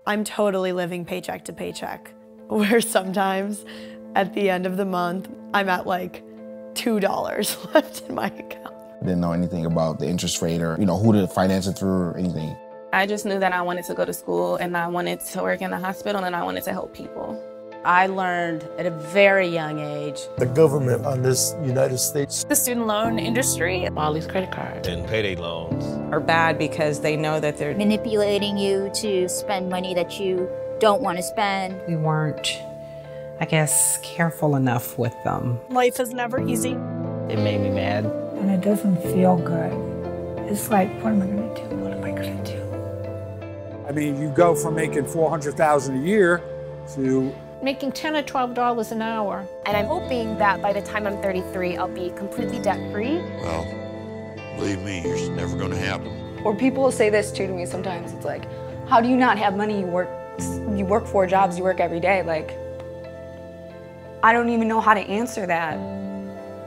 I'm totally living paycheck to paycheck, where sometimes at the end of the month, I'm at like $2 left in my account. Didn't know anything about the interest rate or, who to finance it through or anything. I just knew that I wanted to go to school and I wanted to work in the hospital and I wanted to help people. I learned at a very young age. The government on this United States. The student loan industry. All these credit cards. And payday loans. Are bad because they know that they're manipulating you to spend money that you don't want to spend. We weren't, I guess, careful enough with them. Life is never easy. It made me mad. And it doesn't feel good. It's like, what am I going to do? What am I going to do? I mean, you go from making $400,000 a year to making $10 or $12 an hour. And I'm hoping that by the time I'm 33, I'll be completely debt-free. Well, believe me, it's never going to happen. Or people say this too to me sometimes. It's like, how do you not have money? You work 4 jobs, you work every day. Like, I don't even know how to answer that.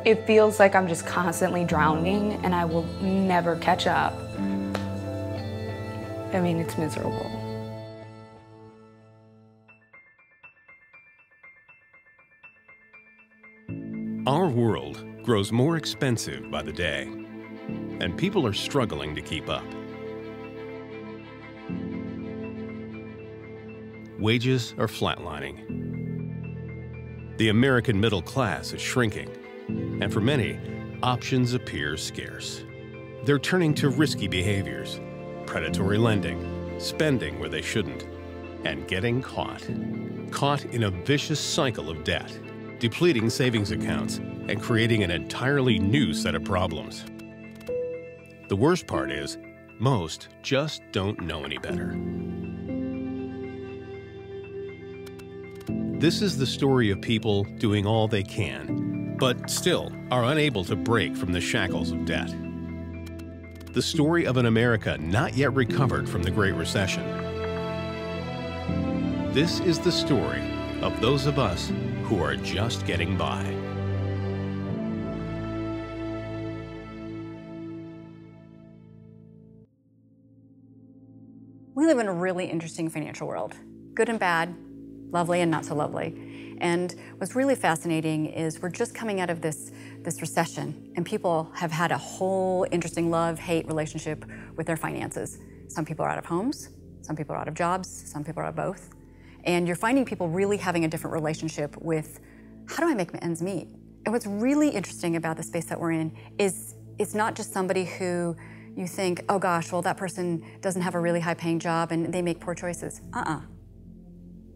It feels like I'm just constantly drowning and I will never catch up. I mean, it's miserable. Our world grows more expensive by the day, and people are struggling to keep up. Wages are flatlining. The American middle class is shrinking, and for many, options appear scarce. They're turning to risky behaviors, predatory lending, spending where they shouldn't, and getting caught. Caught in a vicious cycle of debt, depleting savings accounts, and creating an entirely new set of problems. The worst part is, most just don't know any better. This is the story of people doing all they can, but still are unable to break from the shackles of debt. The story of an America not yet recovered from the Great Recession. This is the story of those of us who are just getting by. We live in a really interesting financial world, good and bad, lovely and not so lovely. And what's really fascinating is we're just coming out of this recession, and people have had a whole interesting love-hate relationship with their finances. Some people are out of homes, some people are out of jobs, some people are out of both. And you're finding people really having a different relationship with, how do I make my ends meet? And what's really interesting about the space that we're in is it's not just somebody who you think, oh gosh, well that person doesn't have a really high-paying job and they make poor choices.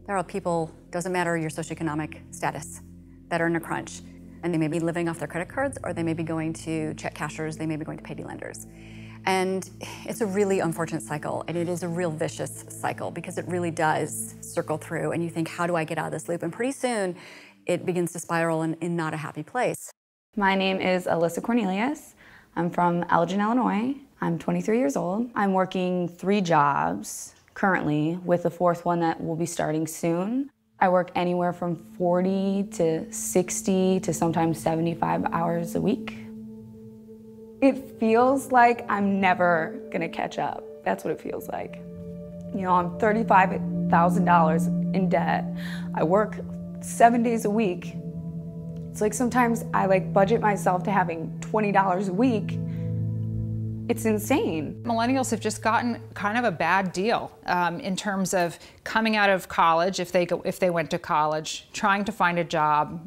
There are people, doesn't matter your socioeconomic status, that are in a crunch. And they may be living off their credit cards, or they may be going to check cashers, they may be going to payday lenders. And it's a really unfortunate cycle, and it is a real vicious cycle because it really does circle through, and you think, how do I get out of this loop? And pretty soon, it begins to spiral in not a happy place. My name is Alyssa Cornelius. I'm from Elgin, Illinois. I'm 23 years old. I'm working 3 jobs currently, with a 4th one that will be starting soon. I work anywhere from 40 to 60 to sometimes 75 hours a week. It feels like I'm never gonna catch up. That's what it feels like. You know, I'm $35,000 in debt. I work 7 days a week. It's like sometimes I budget myself to having $20 a week. It's insane. Millennials have just gotten kind of a bad deal in terms of coming out of college, if they went to college, trying to find a job,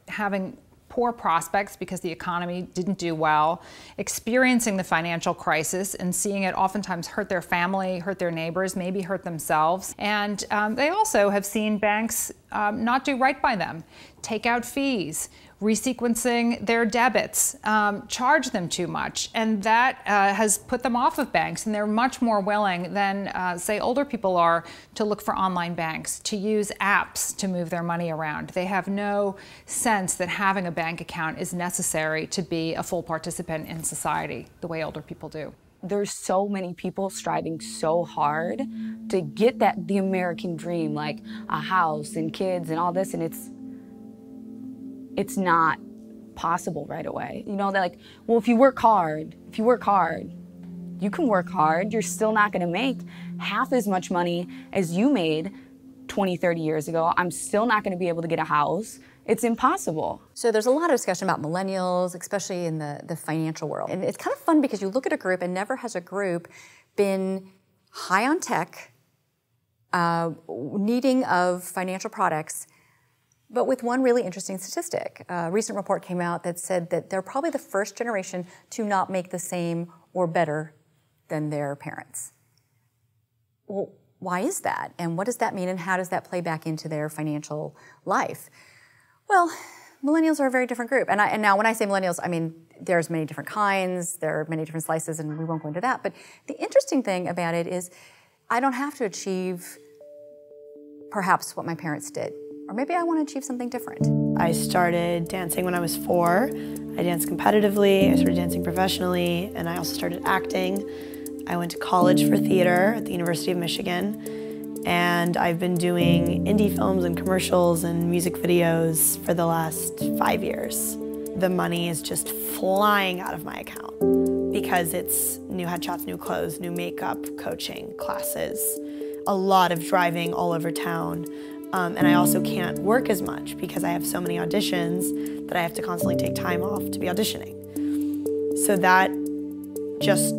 having poor prospects because the economy didn't do well, experiencing the financial crisis and seeing it oftentimes hurt their family, hurt their neighbors, maybe hurt themselves. And they also have seen banks not do right by them, take out fees, resequencing their debits, charge them too much, and that has put them off of banks, and they're much more willing than, say, older people are to look for online banks, to use apps to move their money around. They have no sense that having a bank account is necessary to be a full participant in society, the way older people do. There's so many people striving so hard to get the American dream, like a house and kids and all this, and it's not possible right away. You know, they're like, well, if you work hard, you You can work hard, you're still not gonna make half as much money as you made 20, 30 years ago. I'm still not gonna be able to get a house. It's impossible. So there's a lot of discussion about millennials, especially in the financial world. And it's kind of fun because you look at a group and never has a group been high on tech, needing of financial products, but with one really interesting statistic. A recent report came out that said that they're probably the first generation to not make the same or better than their parents. Well, why is that? And what does that mean? And how does that play back into their financial life? Well, millennials are a very different group. And now when I say millennials, I mean, there's many different kinds, there are many different slices, and we won't go into that. But the interesting thing about it is I don't have to achieve perhaps what my parents did. Or maybe I want to achieve something different. I started dancing when I was 4. I danced competitively, I started dancing professionally, and I also started acting. I went to college for theater at the University of Michigan, and I've been doing indie films and commercials and music videos for the last 5 years. The money is just flying out of my account because it's new headshots, new clothes, new makeup, coaching, classes, a lot of driving all over town. And I also can't work as much because I have so many auditions that I have to constantly take time off to be auditioning. So that just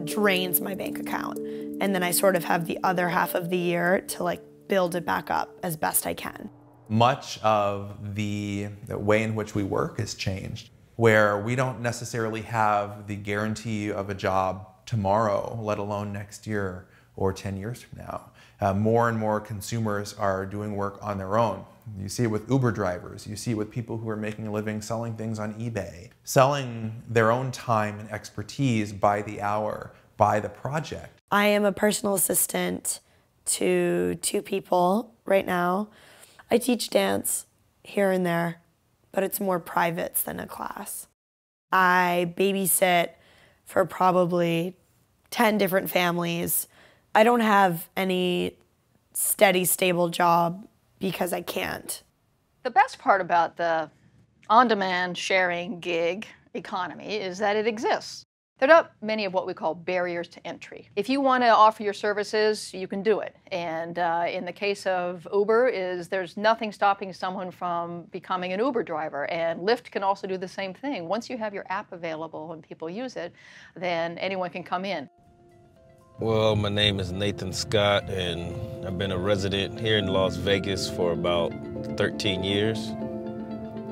drains my bank account. And then I sort of have the other half of the year to like build it back up as best I can. Much of the way in which we work has changed, where we don't necessarily have the guarantee of a job tomorrow, let alone next year or 10 years from now. More and more consumers are doing work on their own. You see it with Uber drivers, you see it with people who are making a living selling things on eBay, selling their own time and expertise by the hour, by the project. I am a personal assistant to 2 people right now. I teach dance here and there, but it's more privates than a class. I babysit for probably 10 different families. I don't have any steady, stable job because I can't. The best part about the on-demand sharing gig economy is that it exists. There are not many of what we call barriers to entry. If you want to offer your services, you can do it. And in the case of Uber, there's nothing stopping someone from becoming an Uber driver. And Lyft can also do the same thing. Once you have your app available and people use it, then anyone can come in. Well, my name is Nathan Scott, and I've been a resident here in Las Vegas for about 13 years.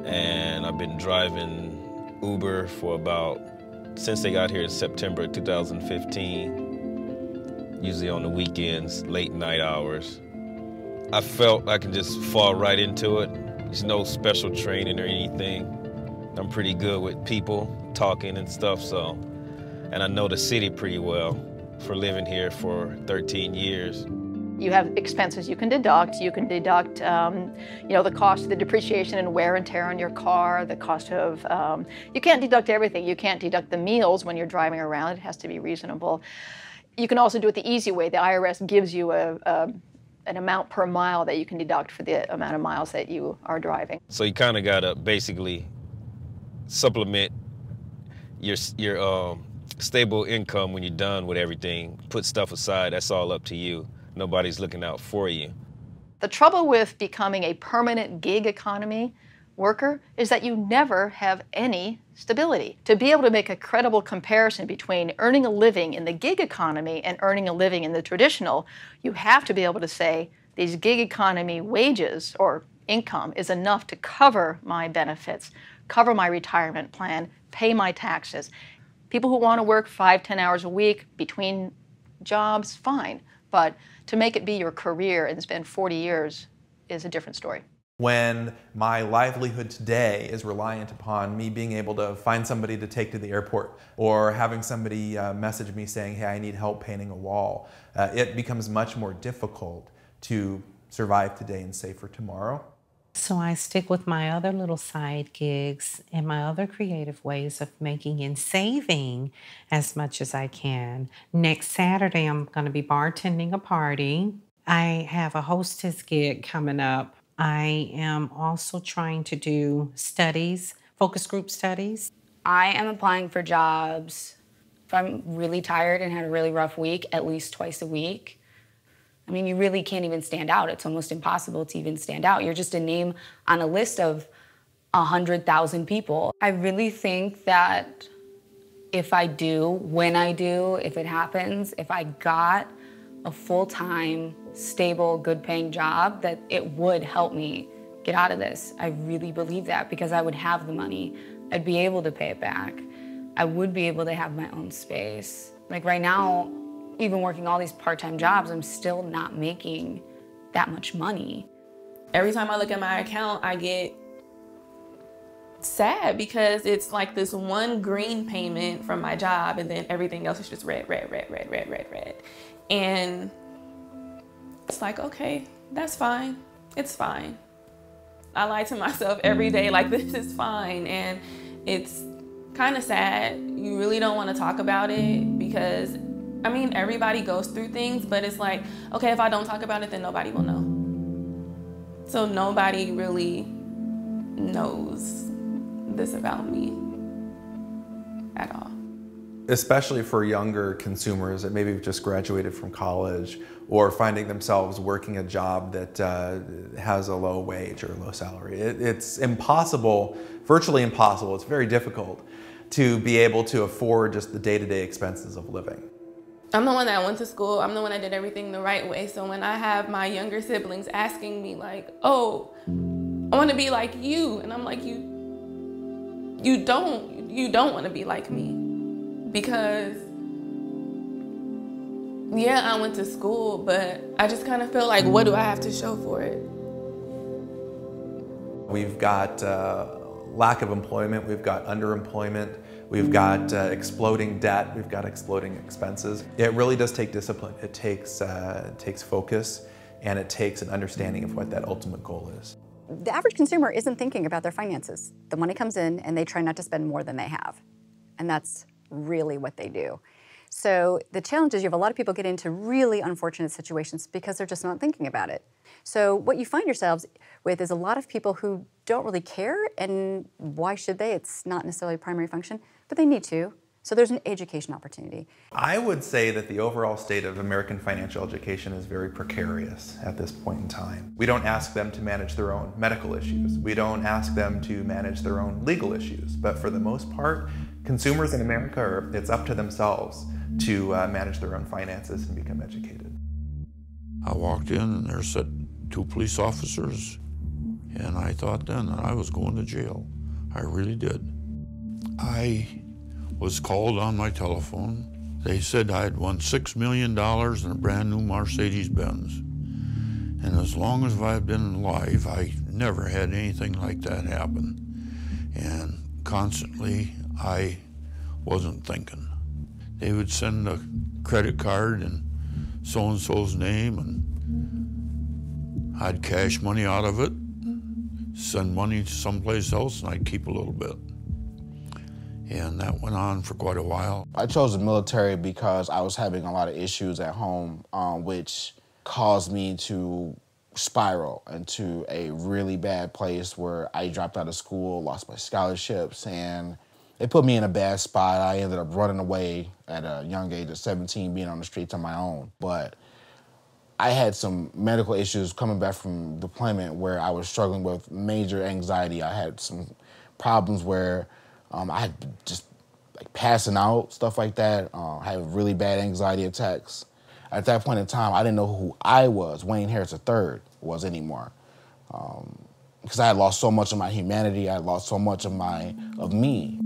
And I've been driving Uber for since they got here in September 2015, usually on the weekends, late night hours. I felt I could just fall right into it. There's no special training or anything. I'm pretty good with people, talking and stuff, and I know the city pretty well for living here for 13 years. You have expenses you can deduct. You can deduct, the cost of the depreciation and wear and tear on your car, the cost of, you can't deduct everything. You can't deduct the meals when you're driving around. It has to be reasonable. You can also do it the easy way. The IRS gives you an amount per mile that you can deduct for the amount of miles that you are driving. So you kind of got to basically supplement your stable income when you're done with everything. Put stuff aside, that's all up to you. Nobody's looking out for you. The trouble with becoming a permanent gig economy worker is that you never have any stability. To be able to make a credible comparison between earning a living in the gig economy and earning a living in the traditional, you have to be able to say these gig economy wages or income is enough to cover my benefits, cover my retirement plan, pay my taxes. People who want to work 5-10 hours a week between jobs, fine. But to make it be your career and spend 40 years is a different story. When my livelihood today is reliant upon me being able to find somebody to take to the airport or having somebody message me saying, hey, I need help painting a wall, it becomes much more difficult to survive today and save for tomorrow. So I stick with my other little side gigs and my other creative ways of making and saving as much as I can. Next Saturday, I'm going to be bartending a party. I have a hostess gig coming up. I am also trying to do studies, focus group studies. I am applying for jobs If I'm really tired and had a really rough week, at least twice a week. I mean, you really can't even stand out. It's almost impossible to even stand out. You're just a name on a list of 100,000 people. I really think that if I do, when I do, if it happens, if I got a full-time, stable, good-paying job, that it would help me get out of this. I really believe that because I would have the money. I'd be able to pay it back. I would be able to have my own space. Like right now, even working all these part-time jobs, I'm still not making that much money. Every time I look at my account, I get sad because it's like this one green payment from my job and then everything else is just red, red, red, red, red, red, red. And it's like, okay, that's fine. It's fine. I lie to myself every day like this is fine, and it's kind of sad. You really don't want to talk about it because, I mean, everybody goes through things, but it's like, okay, if I don't talk about it, then nobody will know. So nobody really knows this about me at all. Especially for younger consumers that maybe just graduated from college or finding themselves working a job that has a low wage or low salary. It's impossible, virtually impossible, it's very difficult to be able to afford just the day-to-day expenses of living. I'm the one that went to school, I'm the one that did everything the right way, so when I have my younger siblings asking me like, oh, I want to be like you, and I'm like, you don't want to be like me. Because, yeah, I went to school, but I just kind of feel like, what do I have to show for it? We've got lack of employment, we've got underemployment, we've got exploding debt, we've got exploding expenses. It really does take discipline. It takes focus, and it takes an understanding of what that ultimate goal is. The average consumer isn't thinking about their finances. The money comes in and they try not to spend more than they have. And that's really what they do. So the challenge is you have a lot of people get into really unfortunate situations because they're just not thinking about it. So what you find yourselves with is a lot of people who don't really care, and why should they? It's not necessarily a primary function, but they need to. So there's an education opportunity. I would say that the overall state of American financial education is very precarious at this point in time. We don't ask them to manage their own medical issues. We don't ask them to manage their own legal issues. But for the most part, consumers in America, it's up to themselves to manage their own finances and become educated. I walked in and there sat 2 police officers, and I thought then that I was going to jail. I really did. I was called on my telephone. They said I had won $6 million in a brand new Mercedes-Benz. And as long as I've been alive, I never had anything like that happen. And constantly, I wasn't thinking. They would send a credit card in so-and-so's name, and I'd cash money out of it, send money to someplace else, and I'd keep a little bit. And that went on for quite a while. I chose the military because I was having a lot of issues at home, which caused me to spiral into a really bad place where I dropped out of school, lost my scholarships, and it put me in a bad spot. I ended up running away at a young age of 17, being on the streets on my own. But I had some medical issues coming back from deployment where I was struggling with major anxiety. I had some problems where I had just like passing out, stuff like that. I had really bad anxiety attacks. At that point in time, I didn't know who I was, Wayne Harris III, was anymore. Because I had lost so much of my humanity, I had lost so much of me.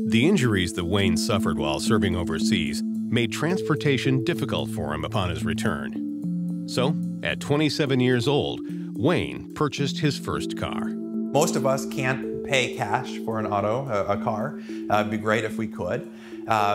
The injuries that Wayne suffered while serving overseas made transportation difficult for him upon his return. So, at 27 years old, Wayne purchased his first car. Most of us can't pay cash for a car. It'd be great if we could.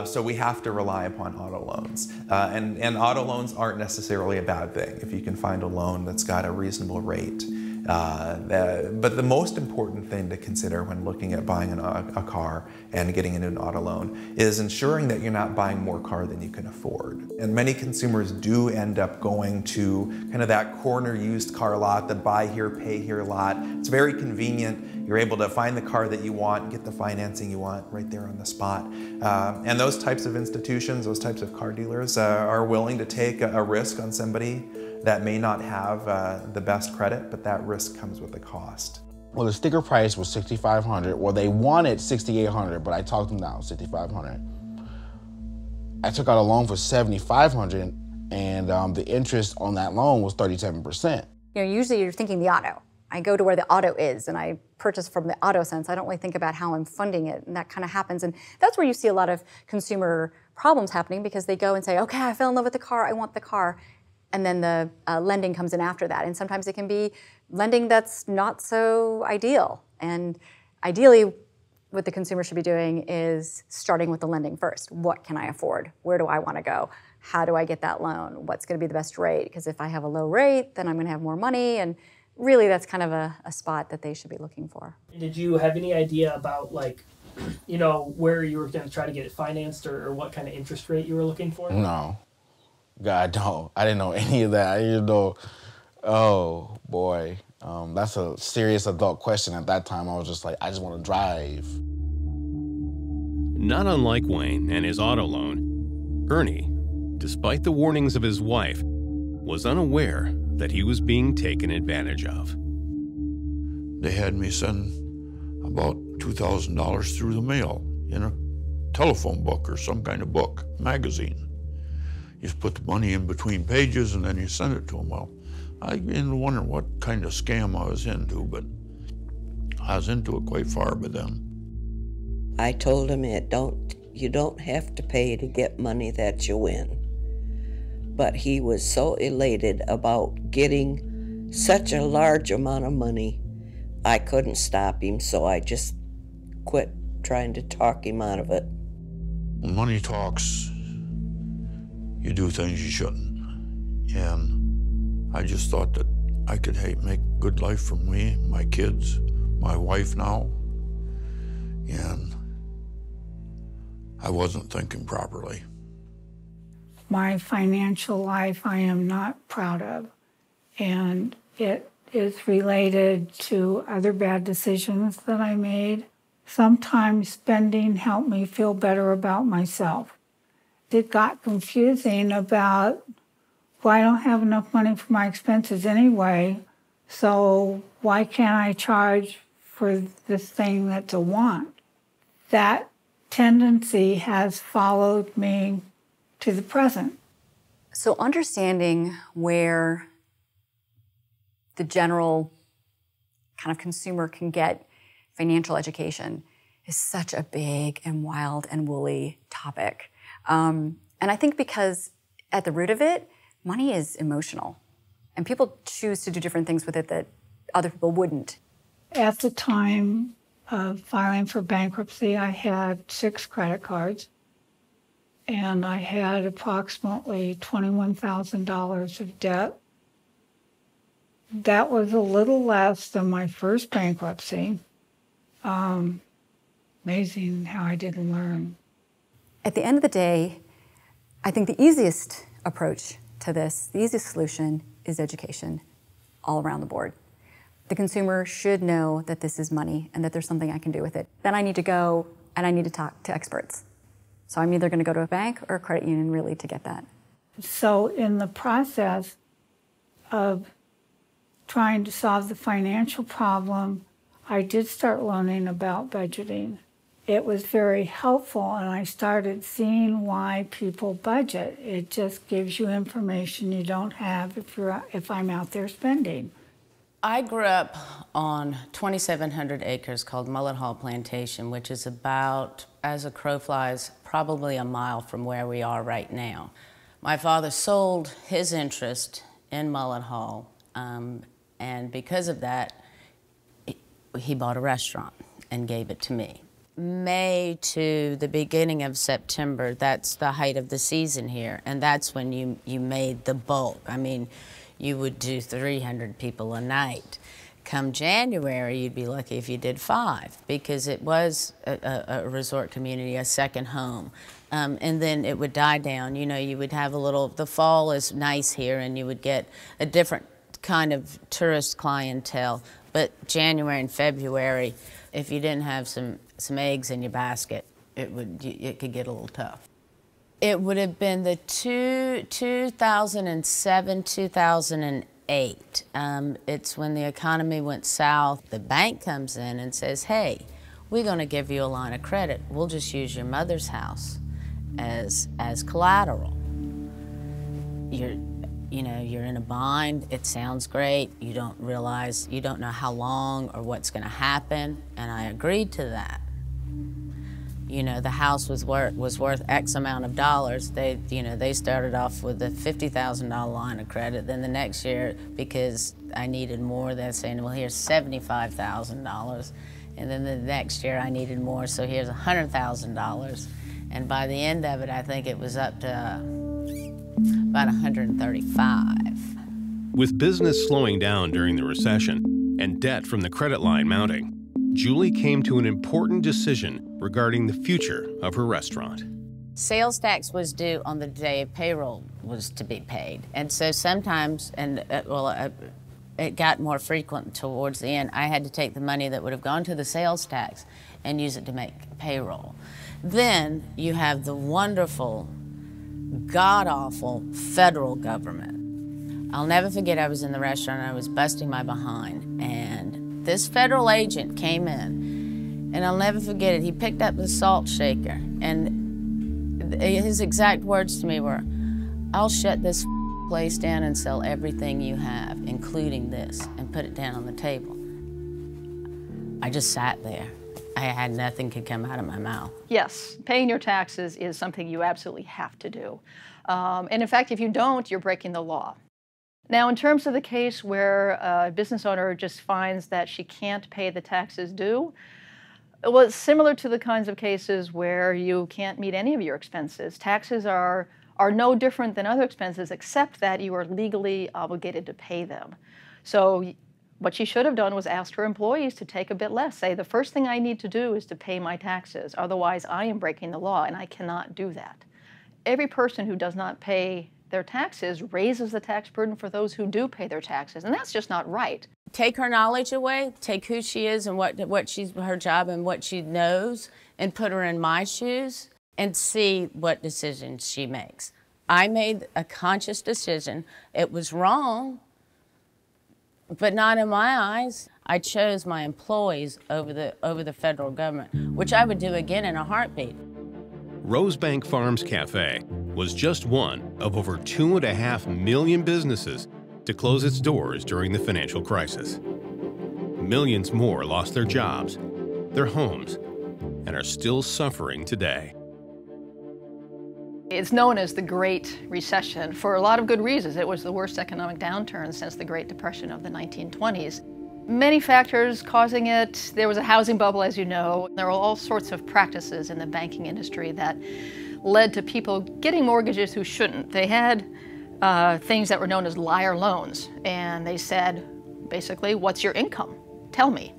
So we have to rely upon auto loans. And auto loans aren't necessarily a bad thing if you can find a loan that's got a reasonable rate. But the most important thing to consider when looking at buying a car and getting into an auto loan is ensuring that you're not buying more car than you can afford. And many consumers do end up going to kind of that corner used car lot, the buy here, pay here lot. It's very convenient. You're able to find the car that you want, get the financing you want right there on the spot. And those types of institutions, those types of car dealers are willing to take a risk on somebody that may not have the best credit, but that risk comes with a cost. Well, the sticker price was $6,500. Well, they wanted $6,800, but I talked them down, $6,500. I took out a loan for $7,500, and the interest on that loan was 37%. You know, usually you're thinking the auto. I go to where the auto is and I purchase from the auto sense. I don't really think about how I'm funding it, and that kind of happens. And that's where you see a lot of consumer problems happening, because they go and say, okay, I fell in love with the car, I want the car. And then the lending comes in after that. And sometimes it can be lending that's not so ideal. And ideally, what the consumer should be doing is starting with the lending first. What can I afford? Where do I want to go? How do I get that loan? What's going to be the best rate? Because if I have a low rate, then I'm going to have more money. And really, that's kind of a spot that they should be looking for. Did you have any idea about, like, you know, where you were going to try to get it financed, or what kind of interest rate you were looking for? No. God, no. I didn't know any of that. I didn't know. Oh, boy. That's a serious adult question. At that time, I was just like, I just want to drive. Not unlike Wayne and his auto loan, Ernie, despite the warnings of his wife, was unaware that he was being taken advantage of. They had me send about $2,000 through the mail in a telephone book or some kind of book, magazine. You just put the money in between pages and then you send it to them. Well, I began to wonder what kind of scam I was into, but I was into it quite far by then. I told him you don't have to pay to get money that you win. But he was so elated about getting such a large amount of money, I couldn't stop him, so I just quit trying to talk him out of it. When money talks, you do things you shouldn't. And I just thought that I could make a good life for me, my kids, my wife now. And I wasn't thinking properly. My financial life I am not proud of, and it is related to other bad decisions that I made. Sometimes spending helped me feel better about myself. It got confusing about, well, I don't have enough money for my expenses anyway, so why can't I charge for this thing that's a want? That tendency has followed me to the present. So understanding where the general kind of consumer can get financial education is such a big and wild and woolly topic. And I think because at the root of it, money is emotional. And people choose to do different things with it that other people wouldn't. At the time of filing for bankruptcy, I had 6 credit cards. And I had approximately $21,000 of debt. That was a little less than my first bankruptcy. Amazing how I didn't learn. At the end of the day, I think the easiest approach to this, the easiest solution, is education all around the board. The consumer should know that this is money and that there's something I can do with it. Then I need to go and I need to talk to experts. So I'm either going to go to a bank or a credit union really to get that. So in the process of trying to solve the financial problem, I did start learning about budgeting. It was very helpful, and I started seeing why people budget. It just gives you information you don't have if I'm out there spending. I grew up on 2,700 acres called Mullet Hall Plantation, which is about, as a crow flies, probably a mile from where we are right now. My father sold his interest in Mullet Hall, and because of that, he bought a restaurant and gave it to me. May to the beginning of September, that's the height of the season here, and that's when you made the bulk. I mean, you would do 300 people a night. Come January, you'd be lucky if you did 5, because it was a resort community, a second home. And then it would die down. You know, you would have a little, the fall is nice here, and you would get a different kind of tourist clientele. But January and February, if you didn't have some eggs in your basket, it could get a little tough. It would have been the 2007, 2008. It's when the economy went south. The bank comes in and says, hey, we're going to give you a line of credit. We'll just use your mother's house as collateral. You're in a bind. It sounds great. You don't realize, you don't know how long or what's going to happen. And I agreed to that. The house was worth X amount of dollars. They started off with a $50,000 line of credit. Then the next year, because I needed more, they're saying, well, here's $75,000. And then the next year I needed more, so here's $100,000. And by the end of it, I think it was up to about $135,000. With business slowing down during the recession and debt from the credit line mounting, Julie came to an important decision regarding the future of her restaurant. Sales tax was due on the day payroll was to be paid. And so sometimes, it got more frequent towards the end, I had to take the money that would have gone to the sales tax and use it to make payroll. Then you have the wonderful, god-awful federal government. I'll never forget, I was in the restaurant and I was busting my behind, and this federal agent came in, and I'll never forget it. He picked up the salt shaker, and his exact words to me were, I'll shut this place down and sell everything you have, including this, and put it down on the table. I just sat there. I had nothing could come out of my mouth. Yes, paying your taxes is something you absolutely have to do. And in fact, if you don't, you're breaking the law. Now, in terms of the case where a business owner just finds that she can't pay the taxes due, well, it's similar to the kinds of cases where you can't meet any of your expenses. Taxes are no different than other expenses, except that you are legally obligated to pay them. So what she should have done was ask her employees to take a bit less. Say, the first thing I need to do is to pay my taxes. Otherwise, I am breaking the law, and I cannot do that. Every person who does not pay their taxes raises the tax burden for those who do pay their taxes, and that's just not right. Take her knowledge away, take who she is and what she's her job and what she knows, and put her in my shoes and see what decisions she makes. I made a conscious decision. It was wrong, but not in my eyes. I chose my employees over the federal government, which I would do again in a heartbeat. Rosebank Farms Cafe was just one of over 2.5 million businesses to close its doors during the financial crisis. Millions more lost their jobs, their homes, and are still suffering today. It's known as the Great Recession for a lot of good reasons. It was the worst economic downturn since the Great Depression of the 1920s. Many factors causing it. There was a housing bubble, as you know. There were all sorts of practices in the banking industry that led to people getting mortgages who shouldn't. They had things that were known as liar loans, and they said, basically, what's your income? Tell me.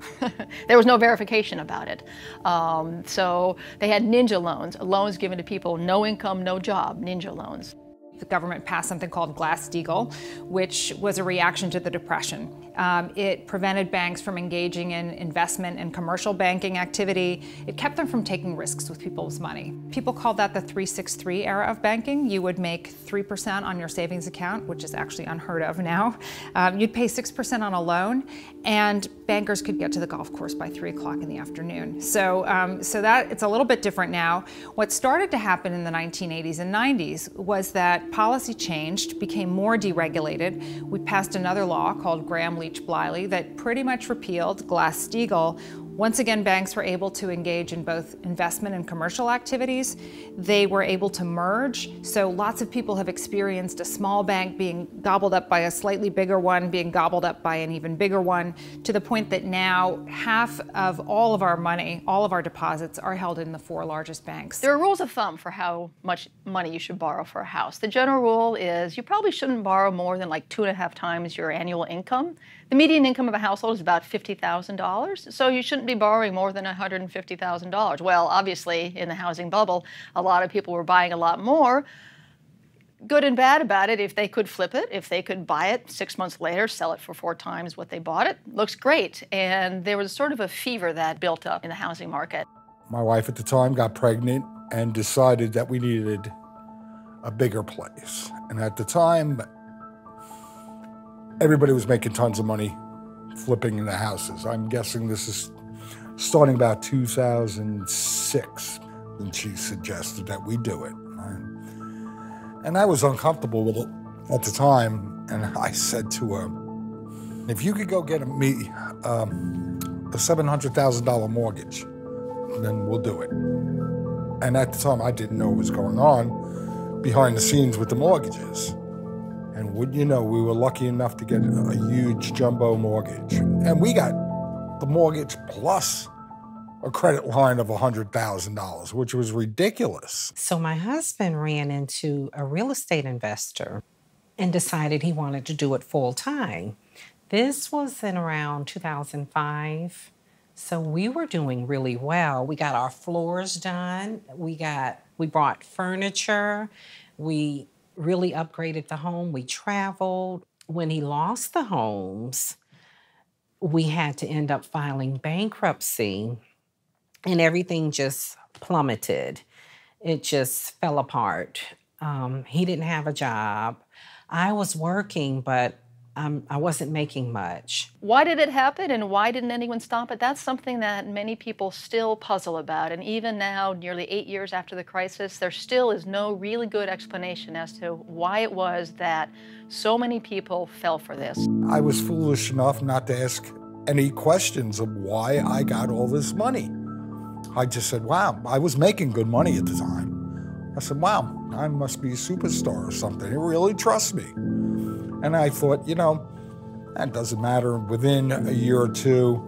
There was no verification about it. So they had ninja loans, loans given to people, no income, no job, ninja loans. The government passed something called Glass-Steagall, which was a reaction to the Depression. It prevented banks from engaging in investment and commercial banking activity. It kept them from taking risks with people's money. People called that the 363 era of banking. You would make 3% on your savings account, which is actually unheard of now. You'd pay 6% on a loan, and bankers could get to the golf course by 3 o'clock in the afternoon. So that it's a little bit different now. What started to happen in the 1980s and 90s was that policy changed, became more deregulated. We passed another law called Graham-Leach-Bliley that pretty much repealed Glass-Steagall. Once again, banks were able to engage in both investment and commercial activities. They were able to merge, so lots of people have experienced a small bank being gobbled up by a slightly bigger one, being gobbled up by an even bigger one, to the point that now half of all of our money, all of our deposits, are held in the 4 largest banks. There are rules of thumb for how much money you should borrow for a house. The general rule is you probably shouldn't borrow more than like 2.5 times your annual income. The median income of a household is about $50,000, so you shouldn't be borrowing more than $150,000. Well, obviously, in the housing bubble, a lot of people were buying a lot more. Good and bad about it, if they could flip it, if they could buy it 6 months later, sell it for 4 times what they bought it, looks great. And there was sort of a fever that built up in the housing market. My wife at the time got pregnant and decided that we needed a bigger place. And at the time, everybody was making tons of money flipping the houses. I'm guessing this is starting about 2006, and she suggested that we do it. And I was uncomfortable with it at the time, and I said to her, if you could go get me a $700,000 mortgage, then we'll do it. And at the time, I didn't know what was going on behind the scenes with the mortgages. And wouldn't you know, we were lucky enough to get a huge jumbo mortgage. And we got the mortgage plus a credit line of $100,000, which was ridiculous. So my husband ran into a real estate investor and decided he wanted to do it full time. This was in around 2005. So we were doing really well. We got our floors done. We brought furniture. We really upgraded the home. We traveled. When he lost the homes, we had to end up filing bankruptcy, and everything just plummeted. It just fell apart. He didn't have a job. I was working, but I wasn't making much. Why did it happen and why didn't anyone stop it? That's something that many people still puzzle about. And even now, nearly 8 years after the crisis, there still is no really good explanation as to why it was that so many people fell for this. I was foolish enough not to ask any questions of why I got all this money. I just said, wow, I was making good money at the time. I said, wow, I must be a superstar or something. He really trusts me. And I thought, you know, that doesn't matter. Within a year or two,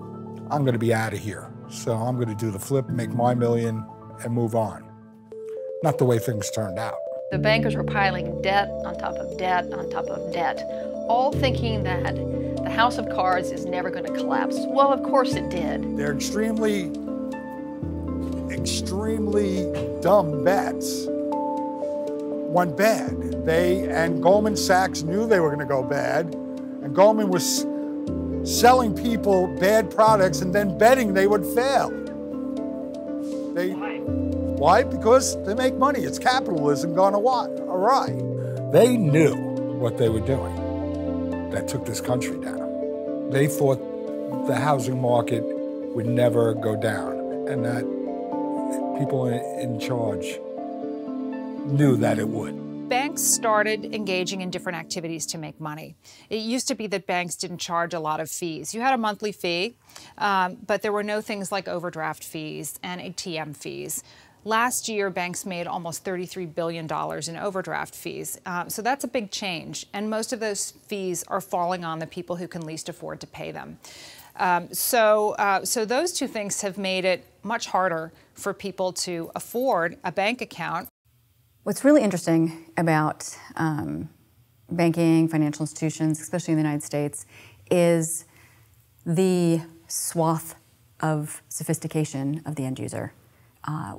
I'm going to be out of here. So I'm going to do the flip, make my million, and move on. Not the way things turned out. The bankers were piling debt on top of debt on top of debt, all thinking that the house of cards is never going to collapse. Well, of course it did. They're extremely dumb bets went bad. And Goldman Sachs knew they were going to go bad, and Goldman was selling people bad products and then betting they would fail. Why? Because they make money. It's capitalism gone awry. They knew what they were doing that took this country down. They thought the housing market would never go down, and that people in charge knew that it would. Banks started engaging in different activities to make money. It used to be that banks didn't charge a lot of fees. You had a monthly fee, but there were no things like overdraft fees and ATM fees. Last year, banks made almost $33 billion in overdraft fees. So that's a big change. And most of those fees are falling on the people who can least afford to pay them. So those two things have made it much harder for people to afford a bank account. What's really interesting about banking, financial institutions, especially in the United States, is the swath of sophistication of the end user.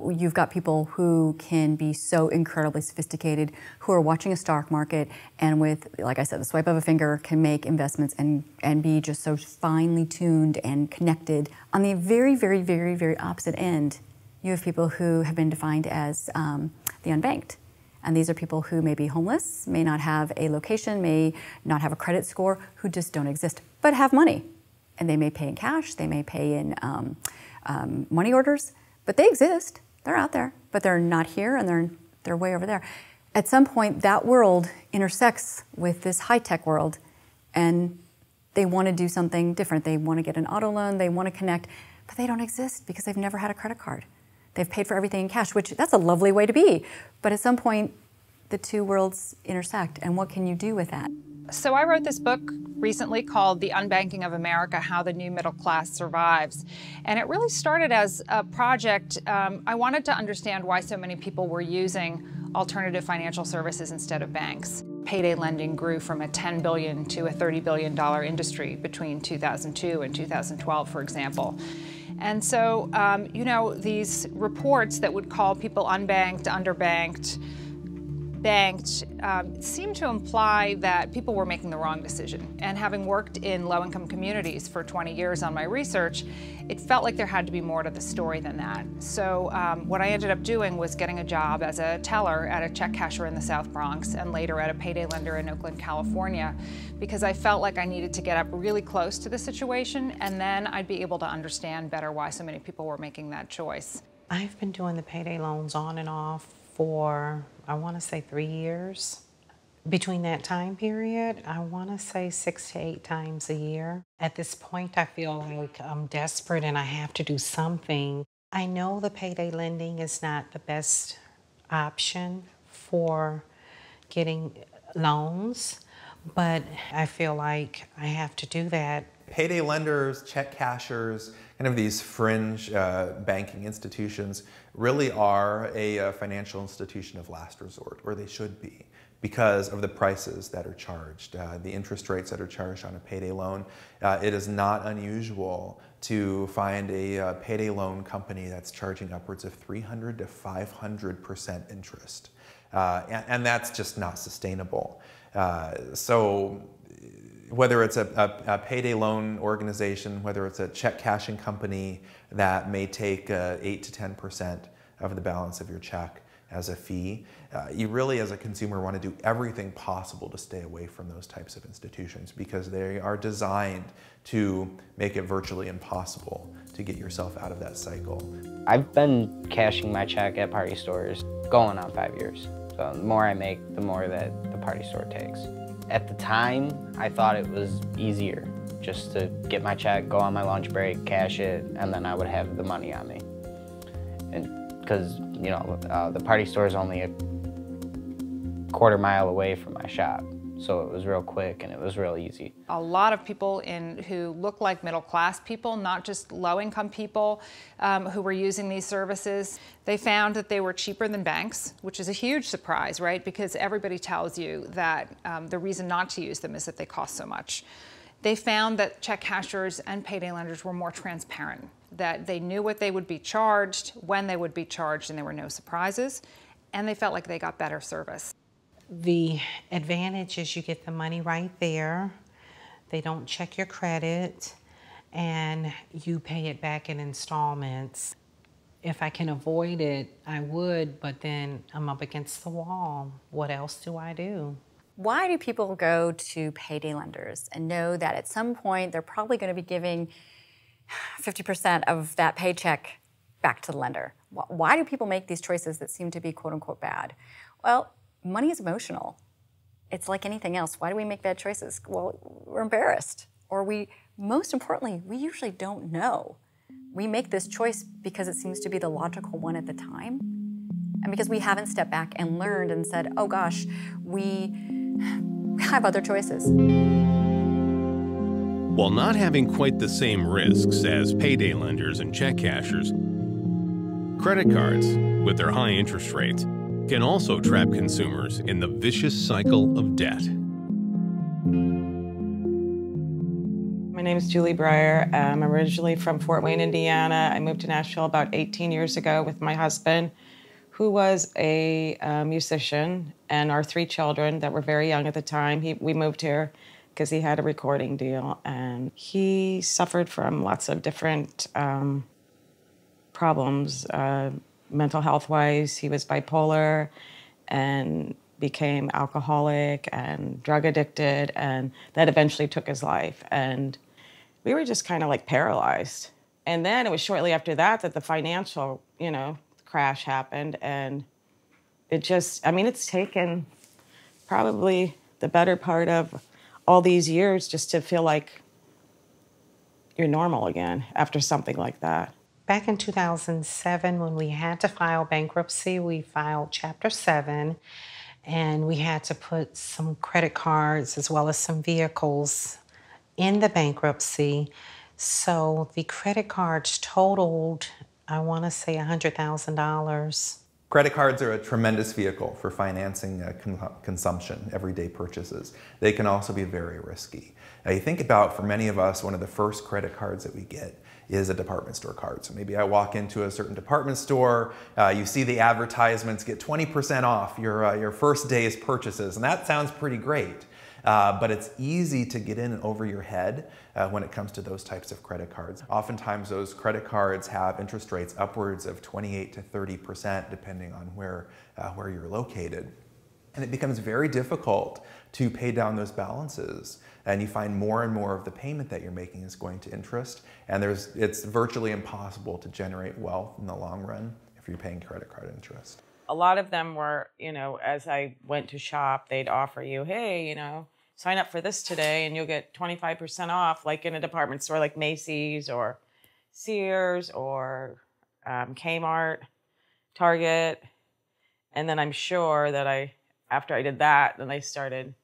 You've got people who can be so incredibly sophisticated, who are watching a stock market and with, like I said, the swipe of a finger can make investments and be just so finely tuned and connected. On the very, very, very, very opposite end, you have people who have been defined as the unbanked. And these are people who may be homeless, may not have a location, may not have a credit score, who just don't exist, but have money. And they may pay in cash, they may pay in money orders, but they exist. They're out there, but they're not here, and they're way over there. At some point, that world intersects with this high-tech world, and they want to do something different. They want to get an auto loan, they want to connect, but they don't exist because they've never had a credit card. They've paid for everything in cash, which that's a lovely way to be. But at some point, the two worlds intersect, and what can you do with that? So I wrote this book recently called The Unbanking of America, How the New Middle Class Survives. And it really started as a project. I wanted to understand why so many people were using alternative financial services instead of banks. Payday lending grew from a $10 billion to a $30 billion industry between 2002 and 2012, for example. And so, you know, these reports that would call people unbanked, underbanked, banked seemed to imply that people were making the wrong decision. And having worked in low-income communities for 20 years on my research, it felt like there had to be more to the story than that. So what I ended up doing was getting a job as a teller at a check casher in the South Bronx and later at a payday lender in Oakland, California, because I felt like I needed to get up really close to the situation, and then I'd be able to understand better why so many people were making that choice. I've been doing the payday loans on and off for, I want to say 3 years. Between that time period, I want to say 6 to 8 times a year. At this point, I feel like I'm desperate and I have to do something. I know the payday lending is not the best option for getting loans, but I feel like I have to do that. Payday lenders, check cashers, kind of these fringe banking institutions really are a financial institution of last resort, or they should be, because of the prices that are charged, the interest rates that are charged on a payday loan. It is not unusual to find a payday loan company that's charging upwards of 300 to 500% interest. And that's just not sustainable. So whether it's a payday loan organization, whether it's a check cashing company that may take 8 to 10% of the balance of your check as a fee, you really as a consumer want to do everything possible to stay away from those types of institutions because they are designed to make it virtually impossible to get yourself out of that cycle. I've been cashing my check at party stores going on 5 years. So the more I make, the more that the party store takes. At the time, I thought it was easier just to get my check, go on my lunch break, cash it, and then I would have the money on me. And because, you know, the party store is only a quarter mile away from my shop. So it was real quick and it was real easy. A lot of people who look like middle-class people, not just low-income people who were using these services, they found that they were cheaper than banks, which is a huge surprise, right? Because everybody tells you that the reason not to use them is that they cost so much. They found that check cashers and payday lenders were more transparent, that they knew what they would be charged, when they would be charged, and there were no surprises, and they felt like they got better service. The advantage is you get the money right there. They don't check your credit, and you pay it back in installments. If I can avoid it, I would, but then I'm up against the wall. What else do I do? Why do people go to payday lenders and know that at some point they're probably going to be giving 50% of that paycheck back to the lender? Why do people make these choices that seem to be quote unquote bad? Well, money is emotional. It's like anything else. Why do we make bad choices? Well, we're embarrassed. Or most importantly, we usually don't know. We make this choice because it seems to be the logical one at the time. And because we haven't stepped back and learned and said, oh gosh, we have other choices. While not having quite the same risks as payday lenders and check cashers, credit cards, with their high interest rates, can also trap consumers in the vicious cycle of debt. My name is Julie Breyer. I'm originally from Fort Wayne, Indiana. I moved to Nashville about 18 years ago with my husband, who was a musician, and our 3 children that were very young at the time. We moved here because he had a recording deal, and he suffered from lots of different problems. Mental health-wise, he was bipolar and became alcoholic and drug addicted, and that eventually took his life. And we were just kind of like paralyzed. And then it was shortly after that that the financial, crash happened, and it just, it's taken probably the better part of all these years just to feel like you're normal again after something like that. Back in 2007, when we had to file bankruptcy, we filed Chapter 7, and we had to put some credit cards as well as some vehicles in the bankruptcy. So the credit cards totaled, I want to say, $100,000. Credit cards are a tremendous vehicle for financing consumption, everyday purchases. They can also be very risky. Now, you think about, for many of us, one of the first credit cards that we get is a department store card. So maybe I walk into a certain department store, you see the advertisements, get 20% off your first day's purchases, and that sounds pretty great. But it's easy to get in and over your head when it comes to those types of credit cards. Oftentimes those credit cards have interest rates upwards of 28 to 30% depending on where you're located. And it becomes very difficult to pay down those balances. And you find more and more of the payment that you're making is going to interest. And it's virtually impossible to generate wealth in the long run if you're paying credit card interest. A lot of them were, as I went to shop, they'd offer you, hey, sign up for this today and you'll get 25% off, like in a department store like Macy's or Sears or Kmart, Target. And then I'm sure that after I did that, then they started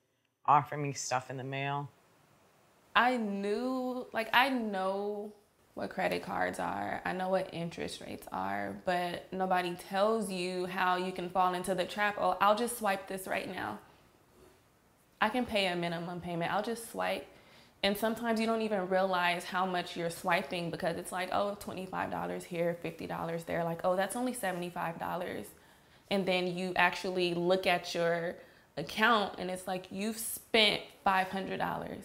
offering me stuff in the mail. I know what credit cards are. I know what interest rates are, but nobody tells you how you can fall into the trap. Oh, I'll just swipe this right now. I can pay a minimum payment. I'll just swipe. And sometimes you don't even realize how much you're swiping because it's like, oh, $25 here, $50 there. Like, oh, that's only $75. And then you actually look at your account and it's like you've spent $500.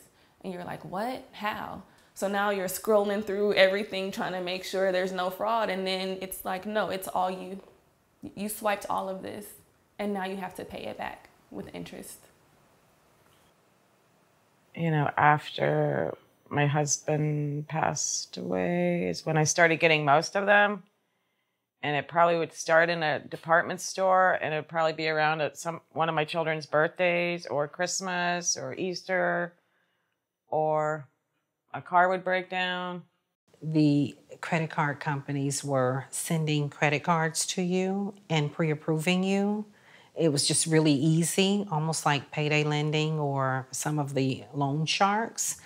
And you're like, what? How? So now you're scrolling through everything trying to make sure there's no fraud. And then it's like, no, it's all you. You swiped all of this and now you have to pay it back with interest. After my husband passed away is when I started getting most of them. And it probably would start in a department store and it would probably be around one of my children's birthdays or Christmas or Easter, or a car would break down. The credit card companies were sending credit cards to you and pre-approving you. It was just really easy, almost like payday lending or some of the loan sharks.